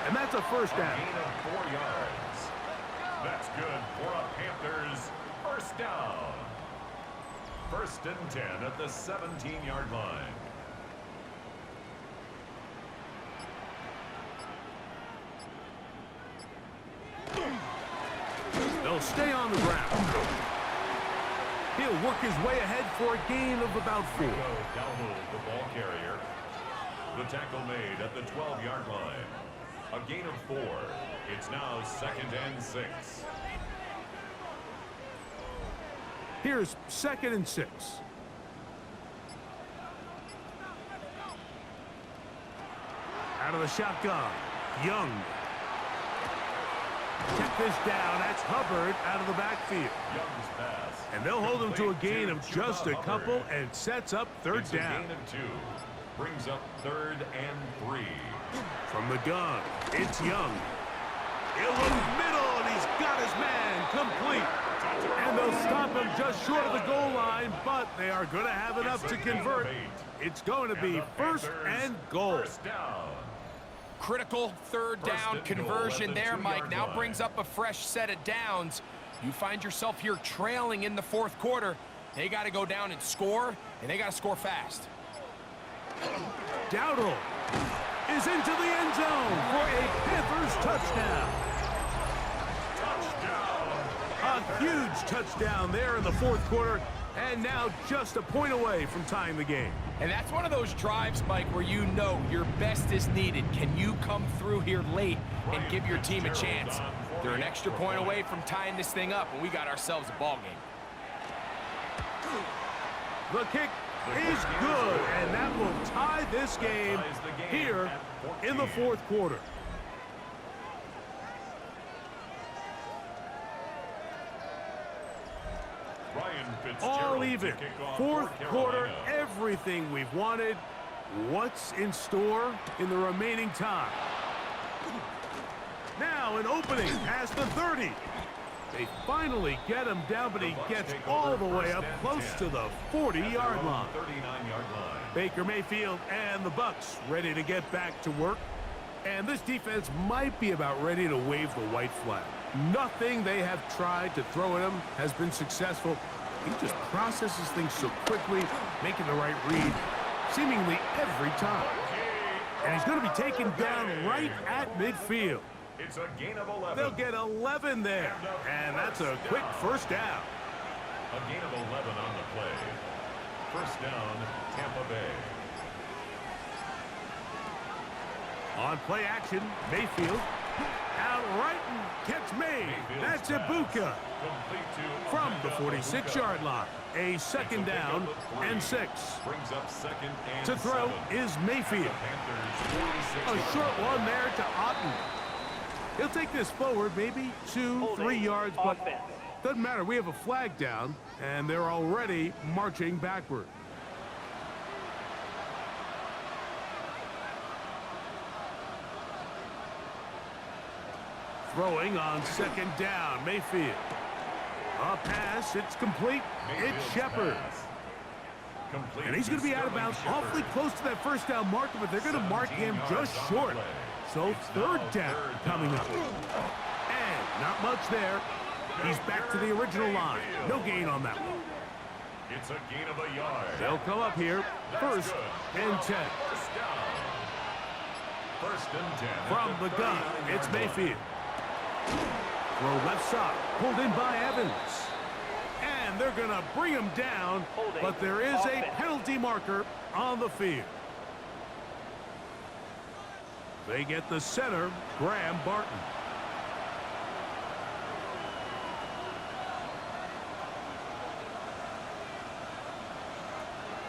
And that's a first down. Gain of 4 yards. That's good for a Panthers first down. 1st and 10 at the 17-yard line. They'll stay on the ground. He'll work his way ahead for a gain of about 4. Dowdle, the ball carrier. The tackle made at the 12-yard line. A gain of 4. It's now 2nd and 6. Here's 2nd and 6. Out of the shotgun, Young. take this down. That's Hubbard out of the backfield. Young's pass. And they'll hold him to a gain of Complete just a couple and sets up third It's down. a gain of 2. Brings up 3rd and 3. From the gun, it's Young. He'll look middle, and he's got his man complete. And they'll stop him just short of the goal line, but they are going to have enough to convert. It's going to be first and goal. First down. Critical third down and goal conversion at the there, 2-yard Mike. Now line. brings up a fresh set of downs. You find yourself here trailing in the fourth quarter. They got to go down and score, and they got to score fast. Dowdle is into the end zone for a Panthers touchdown. A huge touchdown there in the fourth quarter, and now just a point away from tying the game. And that's one of those drives, Mike, where you know your best is needed. Can you come through here late and give your team a chance? They're an extra point away from tying this thing up, and we got ourselves a ball game. The kick is good, and that will tie this game here in the fourth quarter. All even. Fourth quarter, everything we've wanted. What's in store in the remaining time? Now an opening past the 30. They finally get him down, but he gets all the way up close to the 40-yard line. 39-yard line. Baker Mayfield and the Bucks ready to get back to work. And this defense might be about ready to wave the white flag. Nothing they have tried to throw at him has been successful. He just processes things so quickly, making the right read seemingly every time. And he's going to be taken down right at midfield. It's a gain of 11. They'll get 11 there, and that's a quick first down. A gain of 11 on the play. First down, Tampa Bay. On play action, Mayfield. Out right and gets made. That's Ibuka. From the 46-yard line. A second down and 6. Brings up second and To throw 7. is Mayfield. A short one there to Otten. He'll take this forward, maybe 2-3 yards, but doesn't matter. We have a flag down, and they're already marching backward. Throwing on second down, Mayfield. A pass, it's complete. It's Shepard. And he's going to be out of bounds awfully close to that first down marker, but they're going to mark him just short. So third down coming up. And not much there. He's back to the original line. No gain on that one. It's a gain of a yard. They'll come up here. First and 10. First down. First and 10. From the gun, it's Mayfield. Throw left side, pulled in by Evans. And they're going to bring him down, but there is a penalty marker on the field. They get the center, Graham Barton.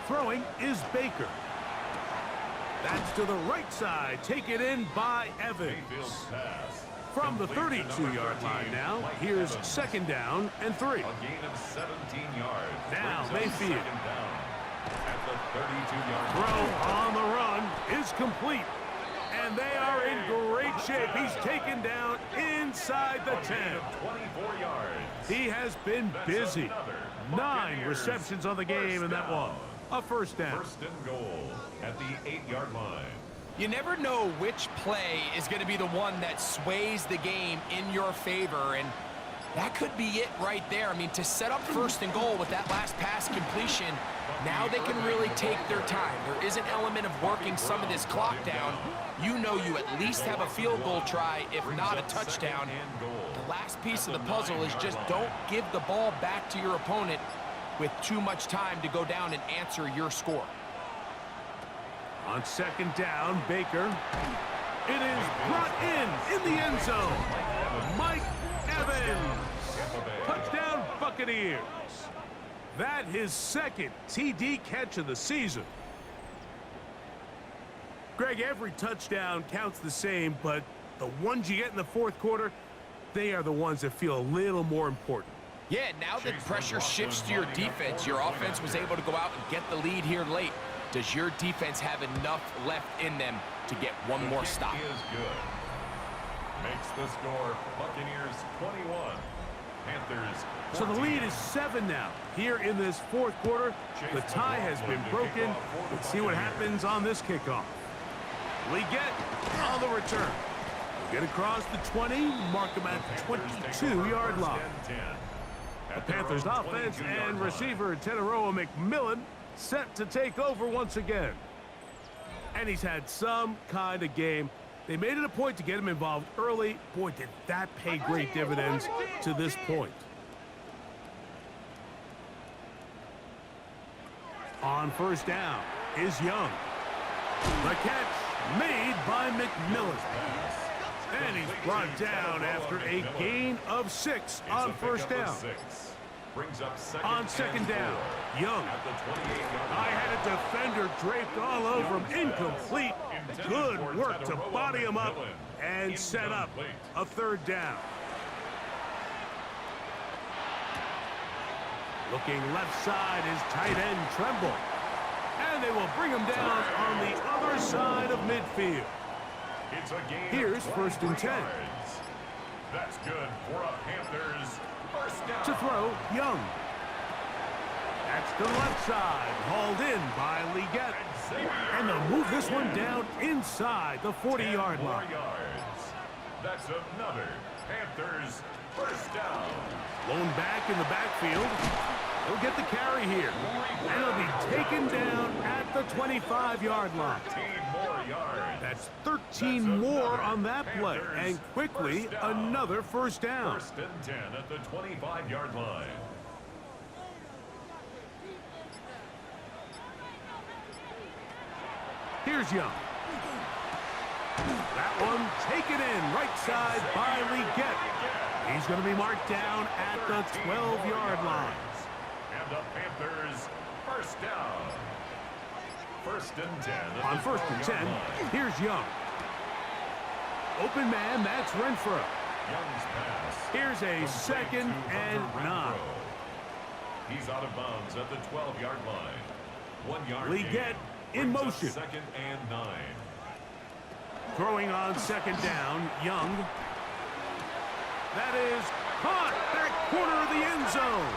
Throwing is Baker. That's to the right side, taken in by Evans. Mayfield's pass. From the 32-yard line now, here's second down and 3. A gain of 17 yards. Now Brings up Mayfield. second down at the 32-yard Throw on the run is complete. And they are in great shape. He's taken down inside the 10. 24 yards. He has been busy. 9 receptions on the game, and that one a first down. First and goal at the 8-yard line. You never know which play is going to be the one that sways the game in your favor, and that could be it right there. I mean, to set up first and goal with that last pass completion, now they can really take their time. There is an element of working some of this clock down. You know you at least have a field goal try, if not a touchdown. The last piece of the puzzle is just don't give the ball back to your opponent with too much time to go down and answer your score. On second down, Baker. It is brought in the end zone. Mike Evans. Touchdown, Buccaneers. That his second TD catch of the season. Greg, every touchdown counts the same, but the ones you get in the fourth quarter, they are the ones that feel a little more important. Yeah, now that pressure shifts to your defense, your offense was able to go out and get the lead here late. Does your defense have enough left in them to get one more stop? Is good. Makes the score Buccaneers 21, Panthers 14. So the lead is 7 now. Here in this fourth quarter, the tie has been broken. Let's see what happens on this kickoff. Leggett on the return. Get across the 20, mark him at 22-yard line. The Panthers offense and receiver Teteroa McMillan set to take over once again. And he's had some kind of game. They made it a point to get him involved early. Boy, did that pay great dividends to this point. On first down is Young. The catch made by McMillan. And he's brought down after a gain of 6 on first down. On second down, Young. I had a defender draped all over him. Incomplete. Good work to body him up and set up a third down. Looking left side is tight end Tremble. And they will bring him down on the other side of midfield. Here's first and 10. That's good for a Panthers first down. To throw, Young. That's the left side, hauled in by Leggett. And they'll move this one down inside the 40-yard line. That's another Panthers first down. Lone back in the backfield. He'll get the carry here. And he'll be taken down at the 25-yard line. 13 more yards. That's 13 more on that play. And quickly, another first down. First and 10 at the 25-yard line. Here's Young. That one taken in right side by Leggett. He's going to be marked down at the 12-yard line. And the Panthers first down. First and 10. On first and 10, here's Young. Open man, that's Renfro. Young's pass. Here's a second and 9. He's out of bounds at the 12-yard line. 1 yard Leggett gain. in Brings up motion. Second and 9. Throwing on second down, Young. That is caught back corner of the end zone.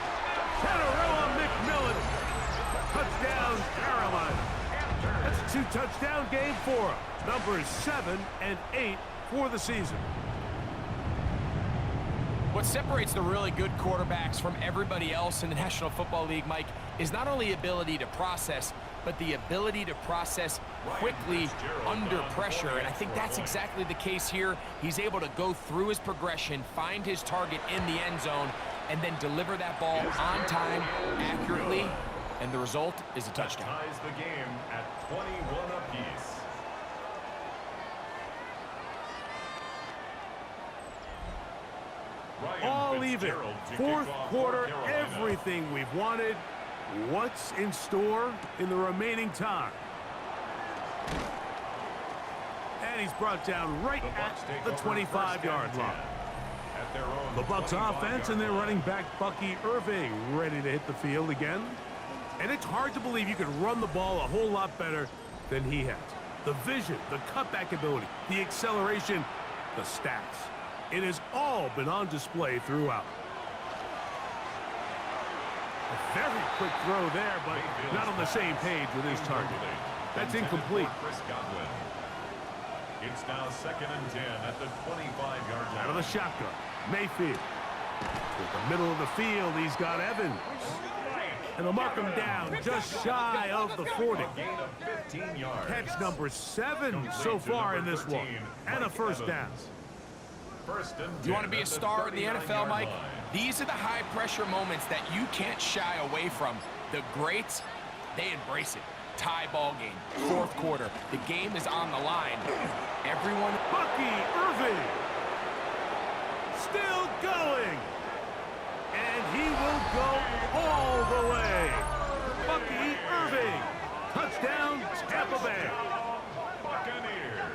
Teteroa McMillan. Touchdown, Carolina. That's a 2-touchdown game for him. Numbers 7 and 8 for the season. What separates the really good quarterbacks from everybody else in the National Football League, Mike, is not only ability to process, but the ability to process quickly under pressure. And I think that's exactly the case here. He's able to go through his progression, find his target in the end zone, and then deliver that ball on time, accurately, and the result is a touchdown. That ties the game at 21 apiece. All even. Fourth quarter, everything we've wanted. What's in store in the remaining time? And he's brought down right at the 25-yard line. The Bucs offense and their running back Bucky Irving ready to hit the field again. And it's hard to believe you could run the ball a whole lot better than he has. The vision, the cutback ability, the acceleration, the stats. It has all been on display throughout. A very quick throw there, but not on the same page with his target. That's incomplete. It's now second and 10 at the 25-yard line. Out of the shotgun, Mayfield. With the middle of the field, he's got Evans. And they'll mark him down just shy of the 40. Gain of 15 yards. Catch number 7 so far in this one. And a first down. First and 10. You want to be a star in the NFL, Mike? These are the high-pressure moments that you can't shy away from. The greats, they embrace it. Tie ball game, fourth quarter. The game is on the line. Everyone... Bucky Irving. Still going. And he will go all the way. Bucky Irving. Touchdown, Tampa Bay. Buccaneers.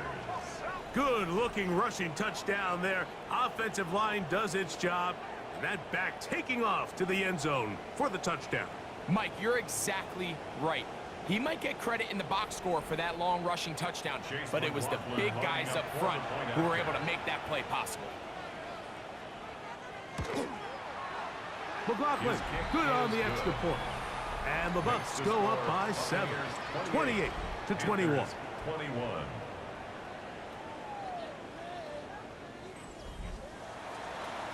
Good-looking rushing touchdown there. Offensive line does its job. And that back taking off to the end zone for the touchdown. Mike, you're exactly right. He might get credit in the box score for that long rushing touchdown, but it was the big guys up front who were able to make that play possible. McLaughlin, good on the extra point. And the Bucs go up by 7, 28-21.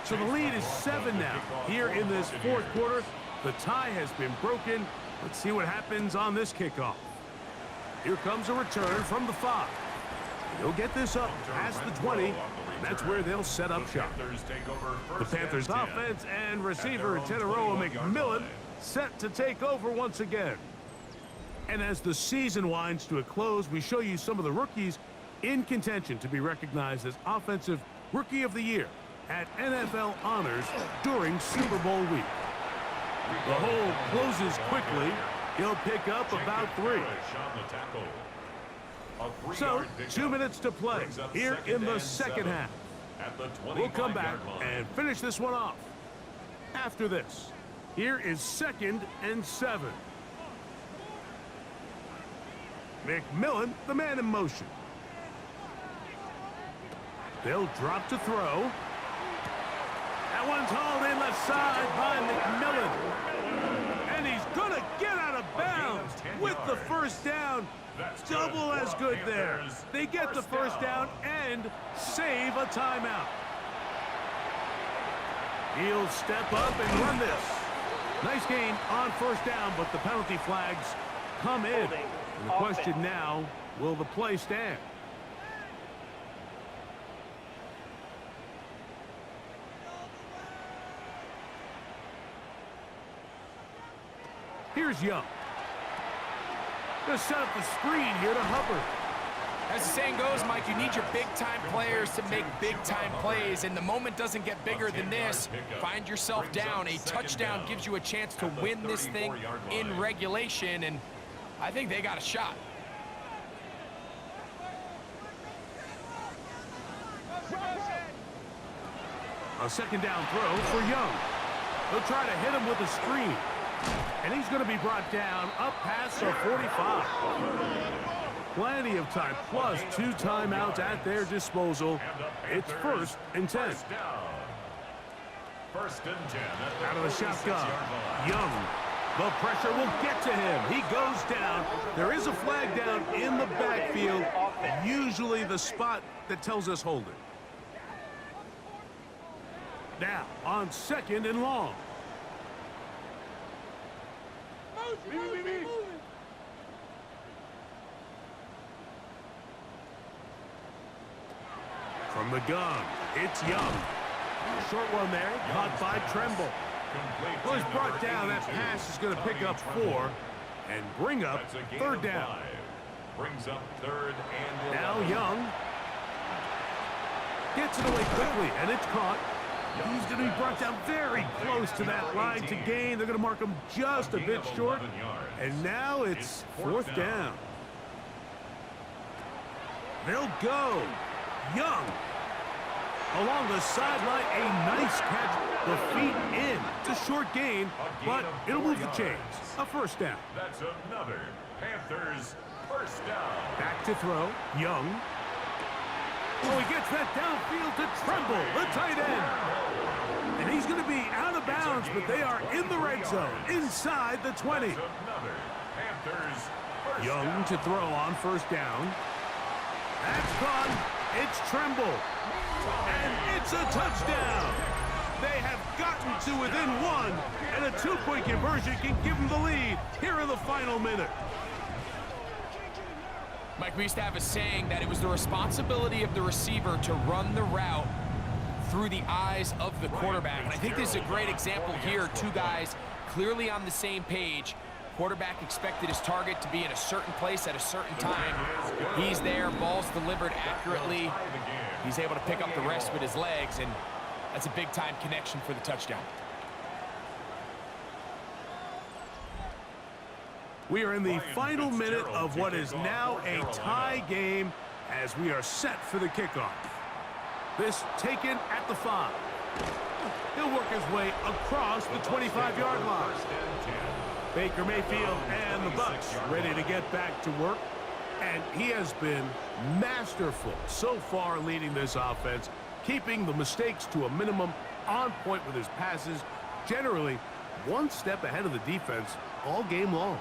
So the lead is 7 now. Here in this fourth quarter, the tie has been broken. Let's see what happens on this kickoff. Here comes a return from the 5. They'll get this up past the 20, and that's where they'll set up shop. The Panthers offense and receiver Teteroa McMillan set to take over once again. And as the season winds to a close, we show you some of the rookies in contention to be recognized as Offensive Rookie of the Year at NFL Honors during Super Bowl week. The hole closes quickly. He'll pick up about 3. So, 2 minutes to play here in the second half. We'll come back and finish this one off. After this, here is 2nd and 7. McMillan, the man in motion. They'll drop to throw. That one's hauled in left side by McMillan. And he's going to get out of bounds with the first down. Double as good there. They get the first down and save a timeout. He'll step up and run this. Nice gain on first down, but the penalty flags come in. And the question now, will the play stand? Here's Young. Gonna set up the screen here to Hubbard. As the saying goes, Mike, you need your big-time players to make big-time plays, and the moment doesn't get bigger than this. Find yourself down. A touchdown gives you a chance to win this thing in regulation, and I think they got a shot. A second down throw for Young. They'll try to hit him with a screen. And he's going to be brought down up past the 45. Plenty of time, plus 2 timeouts at their disposal. It's 1st and 10. Out of the shotgun, Young. The pressure will get to him. He goes down. There is a flag down in the backfield, usually the spot that tells us hold it. Now, on 2nd and long. From the gun, it's Young. A short one there, caught by Tremble. Well, he's brought down. That pass is going to pick up 4 and bring up 3rd down. Now Young gets it away quickly, and it's caught. He's going to be brought down very close to that line to gain. They're going to mark him just a bit short. And now it's 4th down. They'll go. Young. Along the sideline, a nice catch. The feet in. It's a short gain, but it'll move the chains. A 1st down. That's another Panthers 1st down. Back to throw. Young. Oh, he gets that downfield to Tremble, the tight end. And he's going to be out of bounds, but they are in the red zone, inside the 20. Young to throw on 1st down. That's gone. It's Tremble. And it's a touchdown. They have gotten to within 1, and a 2-point conversion can give them the lead here in the final minute. Mike, we used to have a saying that it was the responsibility of the receiver to run the route through the eyes of the quarterback. And I think this is a great example here. 2 guys clearly on the same page. Quarterback expected his target to be in a certain place at a certain time. He's there, ball's delivered accurately. He's able to pick up the rest with his legs, and that's a big-time connection for the touchdown. We are in the final minute of what is now a tie game. as we are set for the kickoff. This taken at the 5. He'll work his way across the 25-yard line. Baker Mayfield and the Bucs ready to get back to work. And he has been masterful so far leading this offense, keeping the mistakes to a minimum, on point with his passes, generally one step ahead of the defense all game long.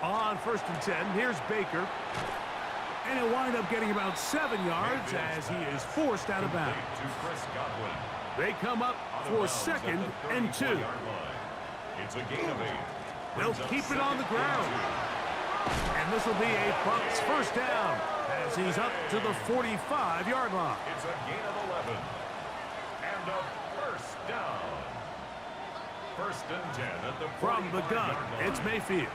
On 1st and 10, here's Baker. And he'll wind up getting about 7 yards as he is forced out of bounds. They come up for 2nd and 2. It's a gain of 8. They'll keep it on the ground. And this will be a Bucs first down as he's up to the 45-yard line. It's a gain of 11. And a first down. 1st and 10 at the 45-yard line. From the gun, it's Mayfield.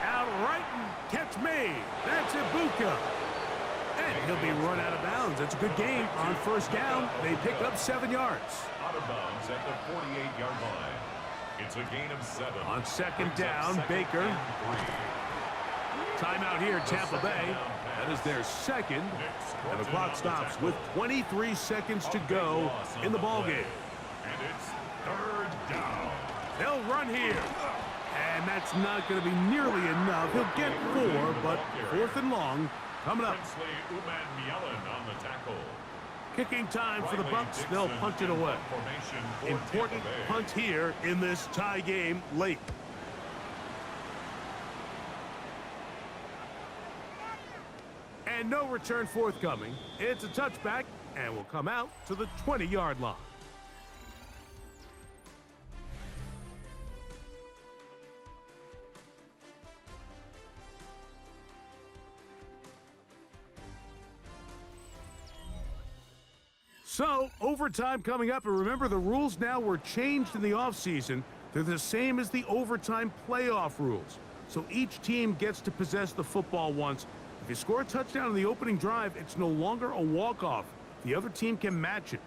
Out right and catch me. That's Ibuka. And he'll be run out of bounds. It's a good game on 1st down. They pick up 7 yards. Out of bounds at the 48-yard line. It's a gain of 7. On 2nd down, Baker. Timeout here, Tampa Bay. That is their 2nd. And the clock stops with 23 seconds to go in the ballgame. And it's 3rd down. They'll run here. And that's not going to be nearly enough. He'll get 4, but 4th and long coming up. On the tackle. Kicking time for the Bucs. They'll punt it away. Important punt here in this tie game late. And no return forthcoming. It's a touchback and will come out to the 20-yard line. So, overtime coming up, and remember the rules now were changed in the offseason. They're the same as the overtime playoff rules. So each team gets to possess the football once. If you score a touchdown in the opening drive, it's no longer a walk-off. The other team can match it.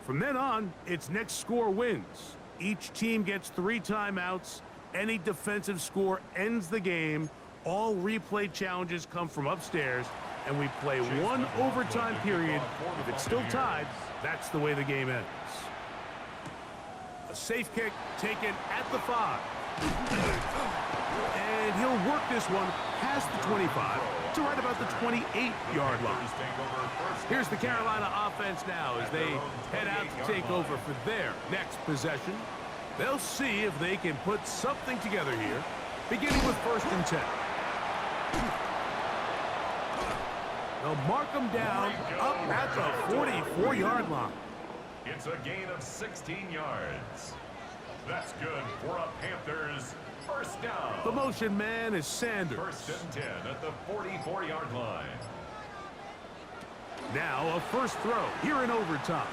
From then on, it's next score wins. Each team gets 3 timeouts. Any defensive score ends the game. All replay challenges come from upstairs. And we play 1 overtime period. If it's still tied, that's the way the game ends. A safe kick taken at the 5. And he'll work this one past the 25 to right about the 28-yard line. Here's the Carolina offense now as they head out to take over for their next possession. They'll see if they can put something together here, beginning with 1st and 10. They'll mark them down up at the 44-yard line. It's a gain of 16 yards. That's good for a Panthers first down. The motion man is Sanders. 1st and 10 at the 44-yard line. Now a first throw here in overtime.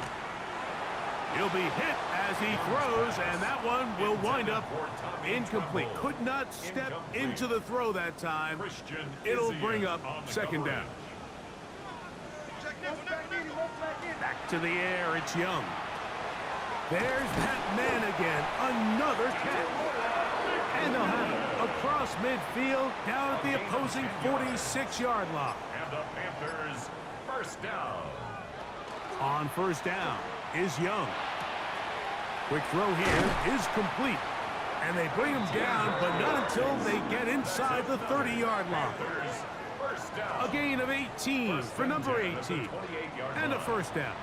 He'll be hit as he throws, and that one will wind up incomplete. Could not step into the throw that time. It'll bring up 2nd down. Back to the air, it's Young. There's that man again, another catch. And they'll have it across midfield, down at the opposing 46-yard line. And the Panthers first down. On 1st down is Young. Quick throw here is complete. And they bring him down, but not until they get inside the 30-yard line. A gain of 18 for number 18. And a first down.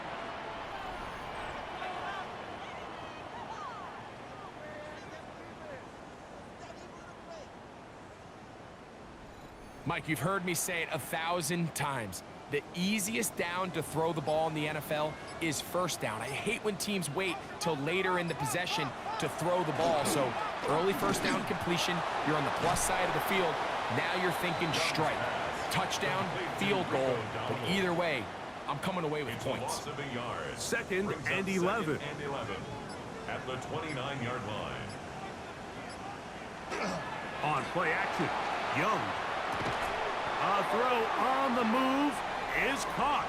Mike, you've heard me say it 1,000 times. The easiest down to throw the ball in the NFL is 1st down. I hate when teams wait till later in the possession to throw the ball. So early 1st down completion, you're on the plus side of the field. Now you're thinking strike. Touchdown, field goal. But either way, I'm coming away with points. 2nd and 11. At the 29-yard line. On play action, Young. A throw on the move is caught.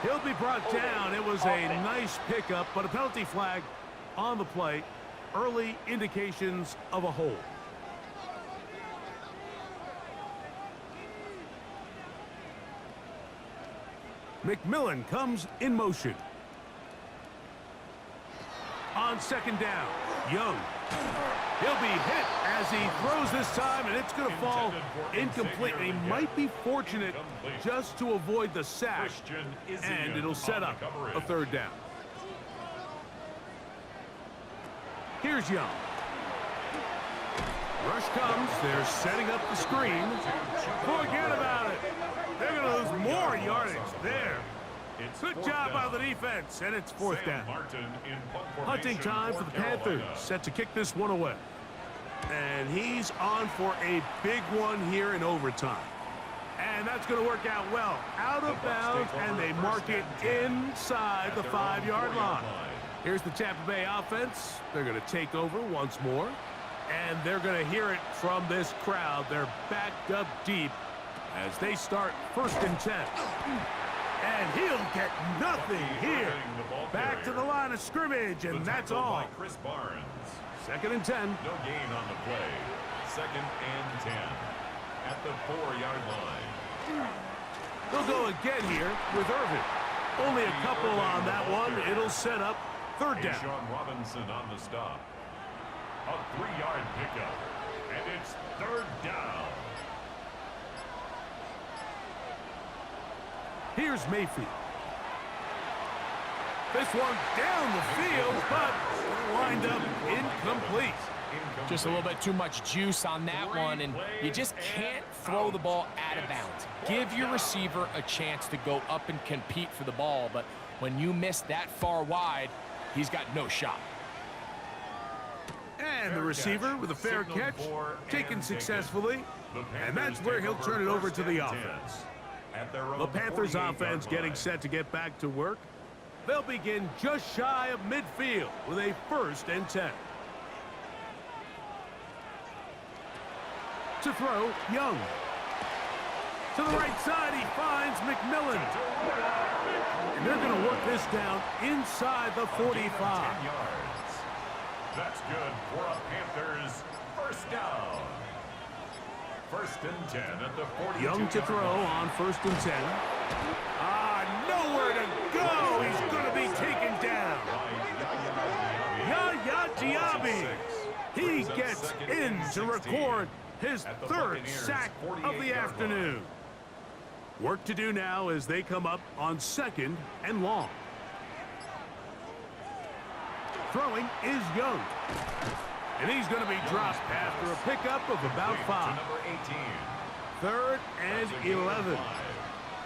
He'll be brought down. It was a nice pickup, but a penalty flag on the play. Early indications of a hold. McMillan comes in motion. On second down, Young. He'll be hit as he throws this time, and it's going to fall incomplete. He might be fortunate just to avoid the sack, and it'll set up a third down. Here's Young. Rush comes. They're setting up the screen. Forget about it. They're going to lose more yardage there. Good job by the defense, and it's fourth down. Hunting time for the Panthers, set to kick this one away. And he's on for a big one here in overtime. And that's going to work out well. Out of bounds, and they mark it inside the 5-yard line. Here's the Tampa Bay offense. They're going to take over once more. And they're going to hear it from this crowd. They're backed up deep as they start 1st and 10. And he'll get nothing here. Back to the line of scrimmage, and that's all. Chris Barnes. 2nd and 10. No gain on the play. 2nd and 10 at the 4-yard line. They'll go again here with Irvin. Only a couple on that one. It'll set up 3rd down. Sean Robinson on the stop. A 3-yard pickup, and it's 3rd down. Here's Mayfield. This one down the field, but lined up incomplete. Just a little bit too much juice on that one, and you just can't throw the ball out of bounds. Give your receiver a chance to go up and compete for the ball, but when you miss that far wide, he's got no shot. And the receiver with a fair catch, taken successfully, and that's where he'll turn it over to the offense. The Panthers offense getting set to get back to work. They'll begin just shy of midfield with a 1st and 10. To throw, Young. To the right side, he finds McMillan. And they're going to work this down inside the 45. That's good for a Panthers 1st down. 1st and 10 at the 42. Young to throw on 1st and 10. Nowhere to go. He's going to be taken down. Yaya Diaby. He gets in to record his 3rd sack of the afternoon. Work to do now as they come up on 2nd and long. Throwing is Young. And he's going to be dropped after a pickup of about 5. 3rd and 11.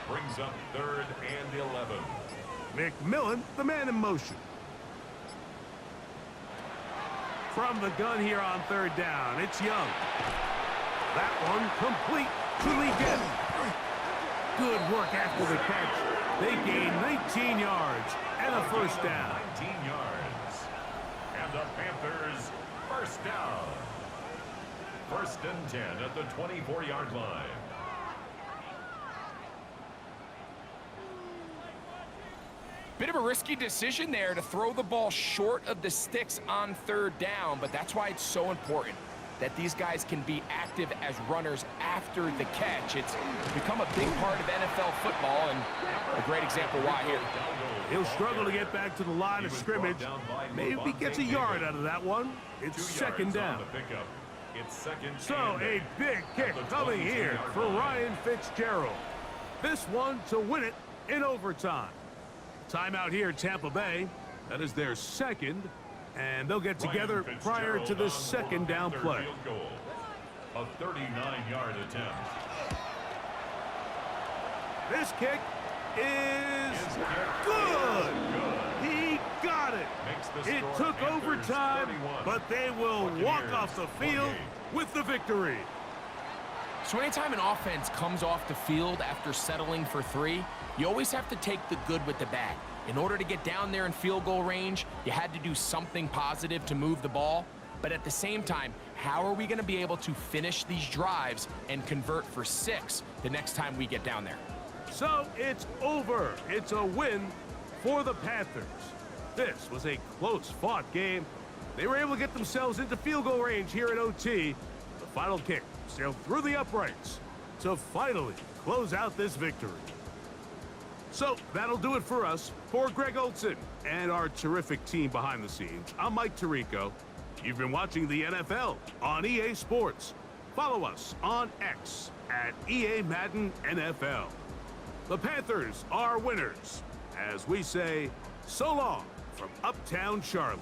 Brings up 3rd and 11. McMillan, the man in motion. From the gun here on 3rd down, it's Young. That one complete to Lee. Good work after the catch. They gain 19 yards and a 1st down. 19 yards. And the Panthers 1st down. 1st and 10 at the 24-yard line. Bit of a risky decision there to throw the ball short of the sticks on 3rd down, but that's why it's so important that these guys can be active as runners after the catch. It's become a big part of NFL football, and a great example why here. He'll struggle to get back to the line of scrimmage. Maybe he gets a yard out of that one. It's 2nd down. So a big kick coming here for Ryan Fitzgerald. This one to win it in overtime. Timeout here, Tampa Bay. That is their 2nd, and they'll get together prior to this 2nd down play. A 39-yard attempt. This kick is good. He got it. It took overtime, but they will walk off the field with the victory. So anytime an offense comes off the field after settling for 3, you always have to take the good with the bad. In order to get down there in field goal range, you had to do something positive to move the ball. But at the same time, how are we going to be able to finish these drives and convert for 6 the next time we get down there? So it's over. It's a win for the Panthers. This was a close-fought game. They were able to get themselves into field goal range here at OT. The final kick sailed through the uprights to finally close out this victory. So that'll do it for us. For Greg Olson and our terrific team behind the scenes, I'm Mike Tirico. You've been watching the NFL on EA Sports. Follow us on X at EA Madden NFL. The Panthers are winners. As we say, so long from Uptown Charlotte.